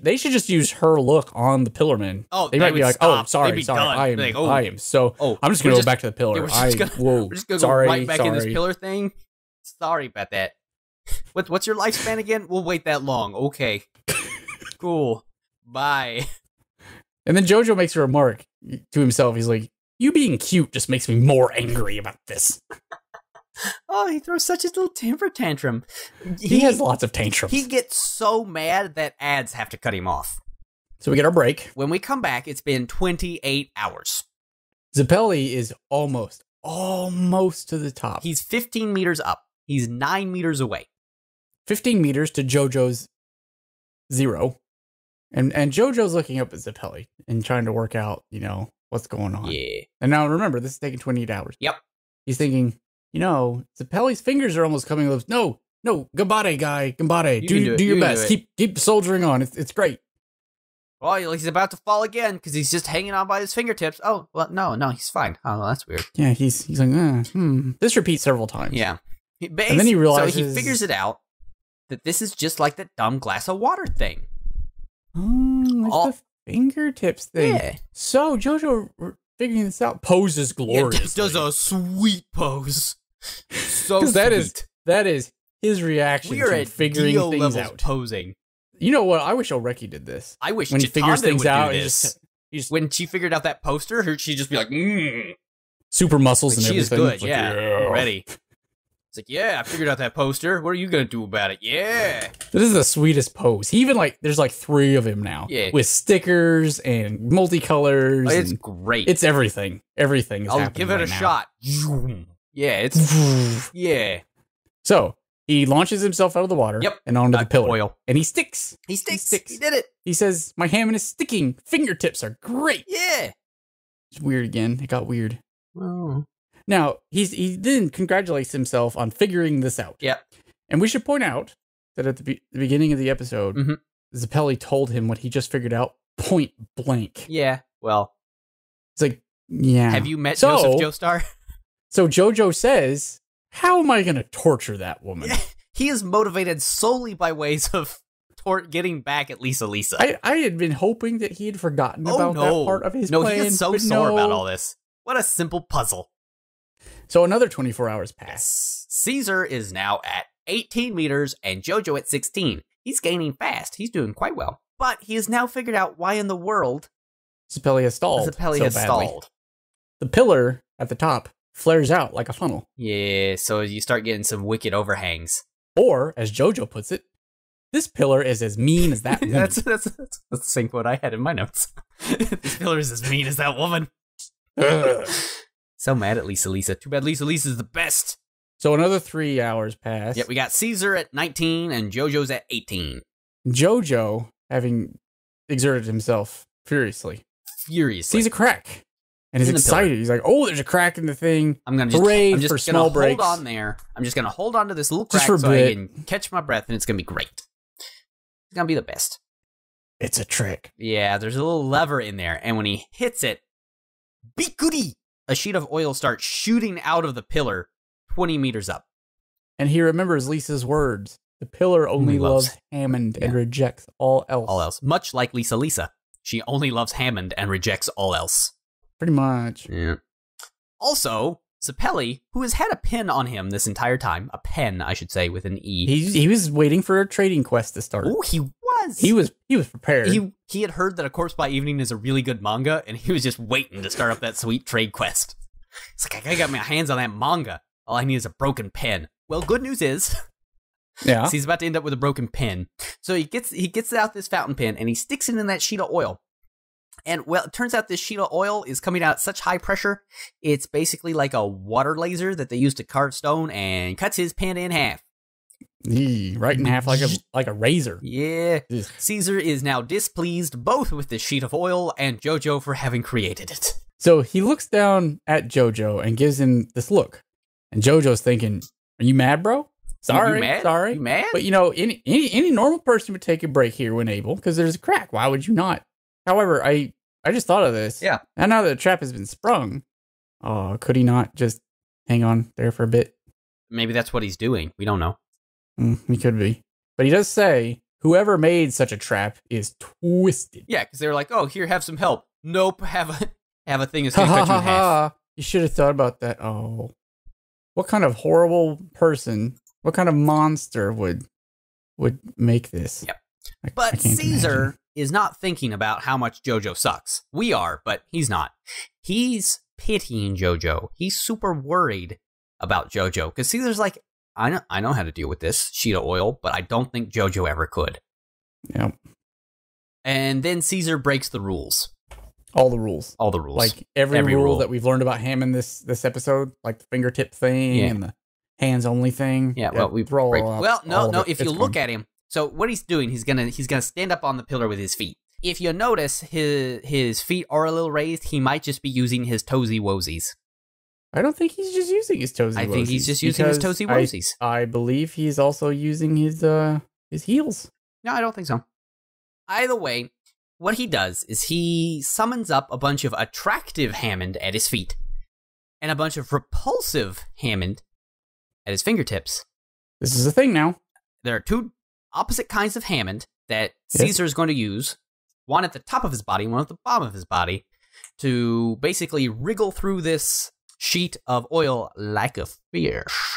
they should just use her look on the Pillarman. Oh, they might be like, stop. "Oh, sorry, I am so. I'm just gonna go back to the pillar. We're just gonna go right back in this pillar thing. Sorry about that. What's your lifespan again? We'll wait that long. Okay, cool. Bye." And then Jojo makes a remark to himself. He's like, "You being cute just makes me more angry about this." Oh, he throws such a little temper tantrum. He has lots of tantrums. He gets so mad that ads have to cut him off. So we get our break. When we come back, it's been 28 hours. Zeppeli is almost to the top. He's 15 meters up. He's 9 meters away. 15 meters to Jojo's 0. And Jojo's looking up at Zeppeli and trying to work out, what's going on. Yeah. And now remember, this is taking 28 hours. Yep. He's thinking, Zeppeli's fingers are almost coming loose. No, Gambare, guy. Gambare. Do your best. Keep soldiering on. It's great. Well, he's about to fall again because he's just hanging on by his fingertips. Oh, well, no, he's fine. Oh, well, that's weird. Yeah, he's like, This repeats several times. Yeah. And then he realizes... So he figures it out that this is just like that dumb glass of water thing. Oh, the fingertips thing. Yeah. So Jojo, figuring this out, poses gloriously. Yeah, does a sweet pose. So sweet. That is his reaction to figuring things out. Posing. You know what? I wish Oreki did this. I wish when he figures things out. When she figured out that poster, she'd just be like, super muscles and everything. She is good, yeah. Ready. It's like, yeah, I figured out that poster. What are you gonna do about it? Yeah. This is the sweetest pose. He even there's 3 of him now. Yeah. With stickers and multicolors. It's great. It's everything. Everything is happening. I'll give it a shot. Yeah, So he launches himself out of the water and onto the pillar. Oil. And he sticks. He sticks. He did it. He says, my Hammond is sticking. Fingertips are great. Yeah. It's weird again. It got weird. Oh. Now, he then congratulates himself on figuring this out. Yep. And we should point out that at the beginning of the episode, Zappelli told him what he just figured out point blank. Yeah, well. It's like, yeah. Have you met Joseph Joestar? So Jojo says, how am I going to torture that woman? He is motivated solely by ways of getting back at Lisa. I had been hoping that he had forgotten about that part of his plan. No, he is so sore about all this. What a simple puzzle. So another 24 hours pass. Caesar is now at 18 meters and Jojo at 16. He's gaining fast. He's doing quite well. But he has now figured out why in the world Zappelli has stalled. The pillar at the top flares out like a funnel. Yeah, so you start getting some wicked overhangs. Or, as Jojo puts it, this pillar is as mean as that woman. that's the same quote I had in my notes. This pillar is as mean as that woman. So mad at Lisa. Too bad Lisa is the best. So another 3 hours pass. Yep, we got Caesar at 19 and Jojo's at 18. Jojo, having exerted himself furiously, sees a crack. And he's excited. He's like, oh, there's a crack in the thing. I'm just gonna hold on there. I'm just gonna hold on to this little crack so I can catch my breath, and it's gonna be great. It's gonna be the best. It's a trick. Yeah, there's a little lever in there, and when he hits it, bikuri, a sheet of oil starts shooting out of the pillar 20 meters up. And he remembers Lisa's words. The pillar only loves Hammond and rejects all else. All else. Much like Lisa. She only loves Hammond and rejects all else. Pretty much. Yeah. Also, Zappelli, who has had a pin on him this entire time, a pen, I should say, with an E. He was waiting for a trading quest to start. Oh, he was. He was prepared. He had heard that A Corpse by Evening is a really good manga, and he was just waiting to start up that sweet trade quest. It's like, I gotta get my hands on that manga. All I need is a broken pen. Well, good news is, so he's about to end up with a broken pen. So he gets out this fountain pen, and he sticks it in that sheet of oil. And, well, it turns out this sheet of oil is coming out at such high pressure, it's basically like a water laser that they use to carve stone and cuts his pen in half. Right in half like a razor. Yeah. Ugh. Caesar is now displeased both with the sheet of oil and Jojo for having created it. So he looks down at Jojo and gives him this look. And Jojo's thinking, are you mad, bro? Sorry. You mad? But, any normal person would take a break here when able, because there's a crack. Why would you not? However, I just thought of this. Yeah. And now that the trap has been sprung, could he not just hang on there for a bit? Maybe that's what he's doing. We don't know. He could be. But he does say, whoever made such a trap is twisted. Yeah, because they were like, oh, here, have some help. Nope, have a thing that's going to cut you in half. You should have thought about that. Oh. What kind of horrible person, what kind of monster would make this? Yep. But Caesar is not thinking about how much Jojo sucks. We are, but he's not. He's pitying Jojo. He's super worried about Jojo because Caesar's like, I know how to deal with this sheet of oil, but I don't think Jojo ever could. Yep. And then Caesar breaks the rules. All the rules. Like every rule that we've learned about Hammond this episode, like the fingertip thing and the hands only thing. Yeah, well, we break. Well, no. If you look at him, so what he's doing, he's gonna stand up on the pillar with his feet. If you notice, his feet are a little raised. He might just be using his toesy woesies. I don't think he's just using his toesy woesies. I think he's just using his toesy woesies. I believe he's also using his heels. No, I don't think so. Either way, what he does is he summons up a bunch of attractive Hammond at his feet and a bunch of repulsive Hammond at his fingertips. This is a thing now. There are two opposite kinds of Hammond that Caesar is going to use, one at the top of his body, one at the bottom of his body, to basically wriggle through this sheet of oil like a fish.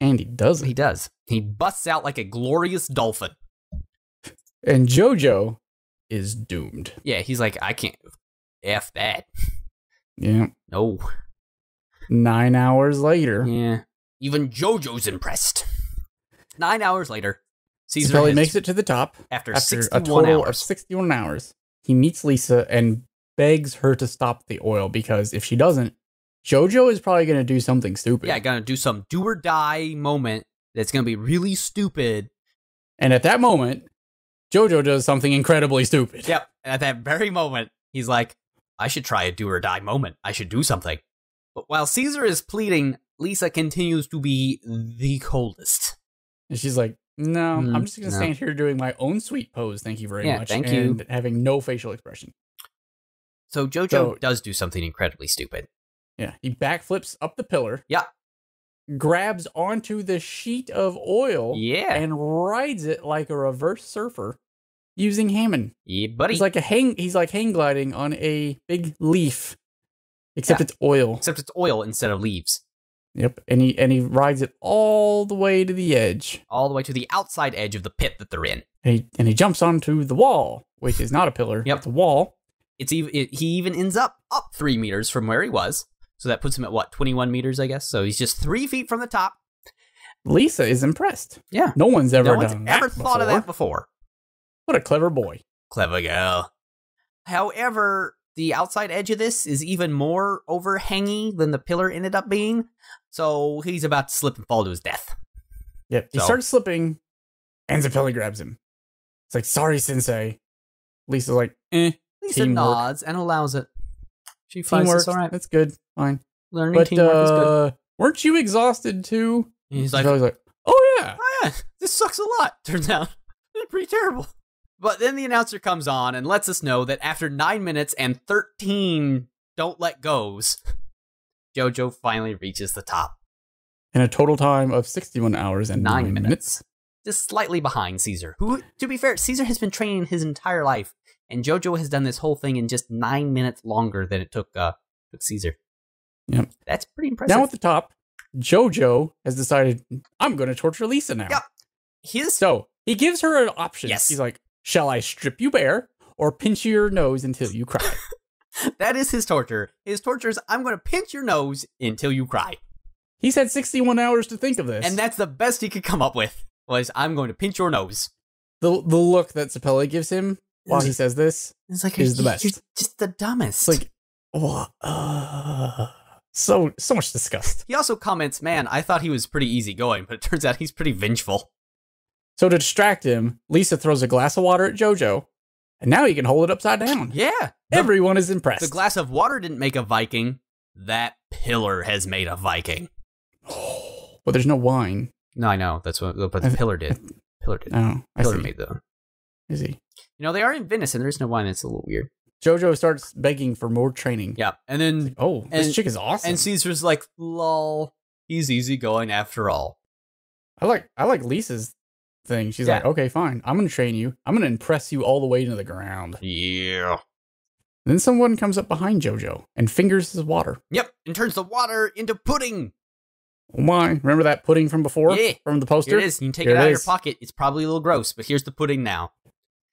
And he does it. He does. He busts out like a glorious dolphin. And Jojo is doomed. Yeah, he's like, I can't. F that. Yeah. No. 9 hours later. Yeah. Even Jojo's impressed. 9 hours later, Caesar makes it to the top. After a 61 total hours. of 61 hours. He meets Lisa and begs her to stop the oil because if she doesn't, JoJo is probably going to do something stupid. Yeah, gonna do some do or die moment that's gonna be really stupid. And at that moment, JoJo does something incredibly stupid. Yep. And at that very moment, he's like, I should try a do or die moment. I should do something. But while Caesar is pleading, Lisa continues to be the coldest. And she's like, no, I'm just going to stand here doing my own sweet pose. Thank you very much. Thank and you. Having no facial expression. So JoJo does do something incredibly stupid. Yeah. He backflips up the pillar. Yeah. Grabs onto the sheet of oil. Yeah. And rides it like a reverse surfer using Hammond. Yeah, buddy. He's like hang gliding on a big leaf. Except it's oil. Except it's oil instead of leaves. Yep. And he rides it all the way to the edge. All the way to the outside edge of the pit that they're in. And he jumps onto the wall, which is not a pillar. Yep. It's a wall. He even ends up 3 meters from where he was. So that puts him at, what, 21 meters, I guess? So he's just 3 feet from the top. Lisa is impressed. Yeah. No one's ever thought of that before. What a clever boy. Clever girl. However, the outside edge of this is even more overhanging than the pillar ended up being. So he's about to slip and fall to his death. Yep. He starts slipping, and Zeppeli grabs him. It's like, sorry, Sensei. Lisa's like, Lisa teamwork. nods and allows it. She finds Teamwork, it's all right. that's good, fine. Learning teamwork is good. Weren't you exhausted too? And he's like, oh yeah. oh yeah, this sucks a lot, turns out. It's pretty terrible. But then the announcer comes on and lets us know that after 9 minutes and 13 don't let goes, JoJo finally reaches the top. In a total time of 61 hours and 9 minutes. Just slightly behind Caesar, who, to be fair, Caesar has been training his entire life, and JoJo has done this whole thing in just 9 minutes longer than it took Caesar. Yep. That's pretty impressive. Now at the top, JoJo has decided, I'm going to torture Lisa now. Yep. So he gives her an option. Yes. He's like, shall I strip you bare or pinch your nose until you cry? That is his torture. His torture is, I'm going to pinch your nose until you cry. He's had 61 hours to think of this. And that's the best he could come up with, was, I'm going to pinch your nose. The look that Zeppeli gives him while he says this is the best. You're just the dumbest. It's like, so much disgust. He also comments, man, I thought he was pretty easygoing, but it turns out he's pretty vengeful. So to distract him, Lisa throws a glass of water at JoJo, and now he can hold it upside down. Yeah. Everyone is impressed. The glass of water didn't make a Viking. That pillar has made a Viking. Well, there's no wine. No, I know. That's what but the pillar did. Pillar did. Oh, I Pillar see. made the... Is he? You know, they are in Venice, and there is no wine. It's a little weird. JoJo starts begging for more training. Yeah, and then... This chick is awesome. And Caesar's like, lol, he's easygoing after all. I like Lisa's thing. She's like, okay, fine. I'm going to train you. I'm going to impress you all the way to the ground. Yeah. Then someone comes up behind JoJo and fingers his water. Yep, and turns the water into pudding. Oh my. Remember that pudding from before? Yeah. From the poster? Here it is. You can take it out of your pocket. It's probably a little gross, but here's the pudding now.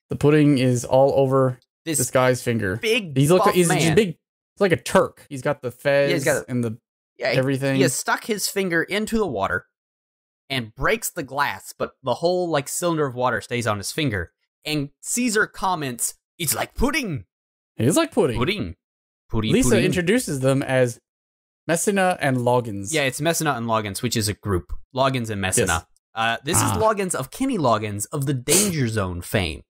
The pudding is all over this guy's finger. He's just big. It's like a Turk. He's got the fez and the everything. He has stuck his finger into the water and breaks the glass, but the whole like cylinder of water stays on his finger. And Caesar comments, "It's like pudding." It is like pudding. Pudding. Lisa introduces them as Messina and Loggins. Yeah, it's Messina and Loggins, which is a group. Loggins and Messina. Yes. This is Loggins of Kenny Loggins of the Danger Zone fame.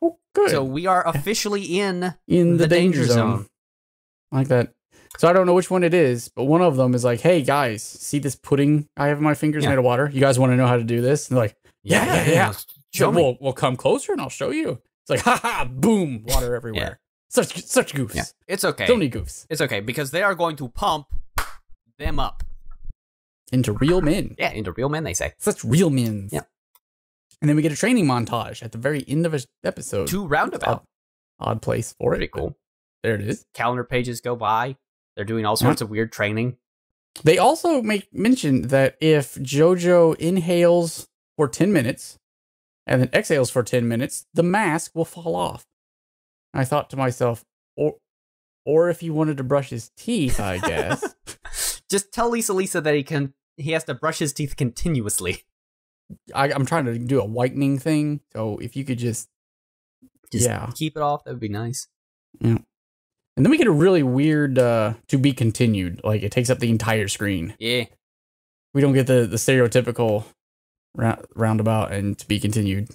Oh, good. So we are officially in the Danger Zone. Like that. So I don't know which one it is, but one of them is like, hey, guys, see this pudding I have in my fingers made of water? You guys want to know how to do this? And they're like, yeah. Show me. We'll come closer and I'll show you. It's like, ha, boom, water everywhere. Such goofs. Yeah, it's okay. So many goofs. It's okay, because they are going to pump them up. Into real men. Yeah, into real men, they say. Such real men. Yeah. And then we get a training montage at the very end of an episode. 2 roundabout. Odd place for it. Pretty cool. There it is. Calendar pages go by. They're doing all sorts of weird training. They also make mention that if JoJo inhales for 10 minutes and then exhales for 10 minutes, the mask will fall off. I thought to myself, or if he wanted to brush his teeth, I guess. Just tell Lisa that he has to brush his teeth continuously. I'm trying to do a whitening thing, so if you could just keep it off, that would be nice. Yeah. And then we get a really weird to be continued. Like, it takes up the entire screen. Yeah. We don't get the stereotypical roundabout and to be continued.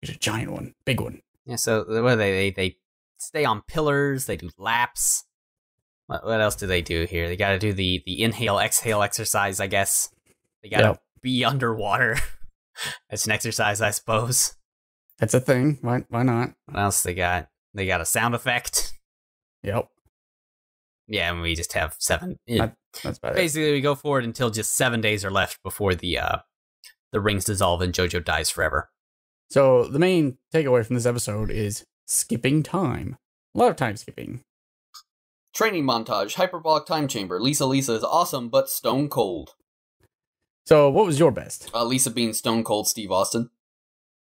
It's a giant one. Big one. Yeah, so what are they stay on pillars, they do laps. What else do they do here? They got to do the inhale, exhale exercise, I guess. They got to be underwater. That's an exercise, I suppose. That's a thing. Why not? What else they got? They got a sound effect. Yep. Yeah, and we just have 7. That's about Basically, we go forward until just 7 days are left before the rings dissolve and JoJo dies forever. So the main takeaway from this episode is skipping time. A lot of time skipping. Training montage, hyperbolic time chamber. Lisa is awesome, but stone cold. So what was your best? Lisa being stone cold Steve Austin.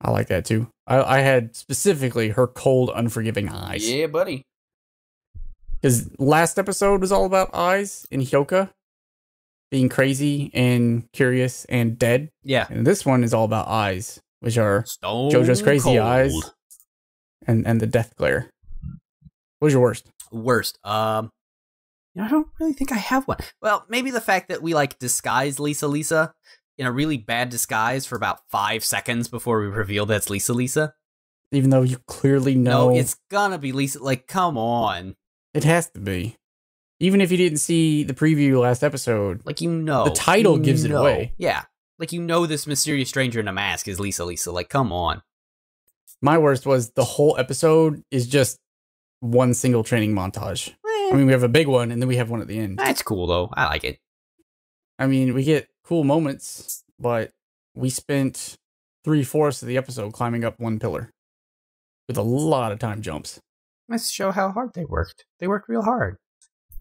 I like that too. I had specifically her cold, unforgiving eyes. Yeah, buddy. Because last episode was all about eyes in Hyoka being crazy and curious and dead. Yeah. And this one is all about eyes, which are stone JoJo's crazy cold. eyes and the death glare. What was your worst? Worst. I don't really think I have one. Well, maybe the fact that we disguise Lisa in a really bad disguise for about 5 seconds before we reveal that's Lisa. Even though you clearly know. No, it's gonna be Lisa. Come on. It has to be. Even if you didn't see the preview last episode. The title gives it away. Yeah. This mysterious stranger in a mask is Lisa. Come on. My worst was the whole episode is just one single training montage. I mean, we have a big one, and then we have one at the end. That's cool, though. I like it. I mean, we get cool moments, but we spent 3/4 of the episode climbing up one pillar with a lot of time jumps. Let's show how hard they worked. They worked real hard.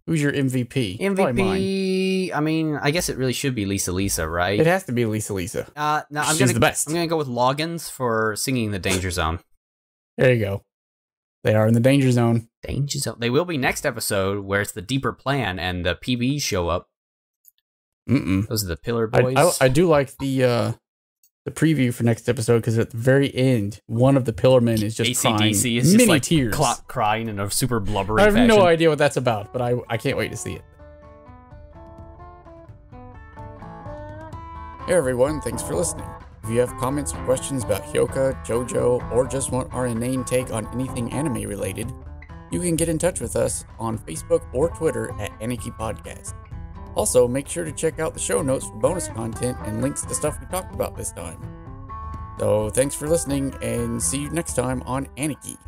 Who's your MVP? MVP, I mean, I guess it really should be Lisa, right? It has to be Lisa. No, She's the best. I'm going to go with Loggins for singing the Danger Zone. There you go. They are in the danger zone. Danger Zone. They will be next episode where it's the deeper plan and the PBs show up. Those are the Pillar Boys. I do like the preview for next episode because at the very end, one of the Pillar Men is just crying. AC/DC is just tears. Crying in a super blubbery I have fashion. no idea what that's about, but I can't wait to see it. Hey everyone, thanks for listening. If you have comments or questions about Hyoka, JoJo, or just want our inane take on anything anime related, you can get in touch with us on Facebook or Twitter at Aniki Podcast. Also, make sure to check out the show notes for bonus content and links to stuff we talked about this time. So, thanks for listening, and see you next time on Aniki.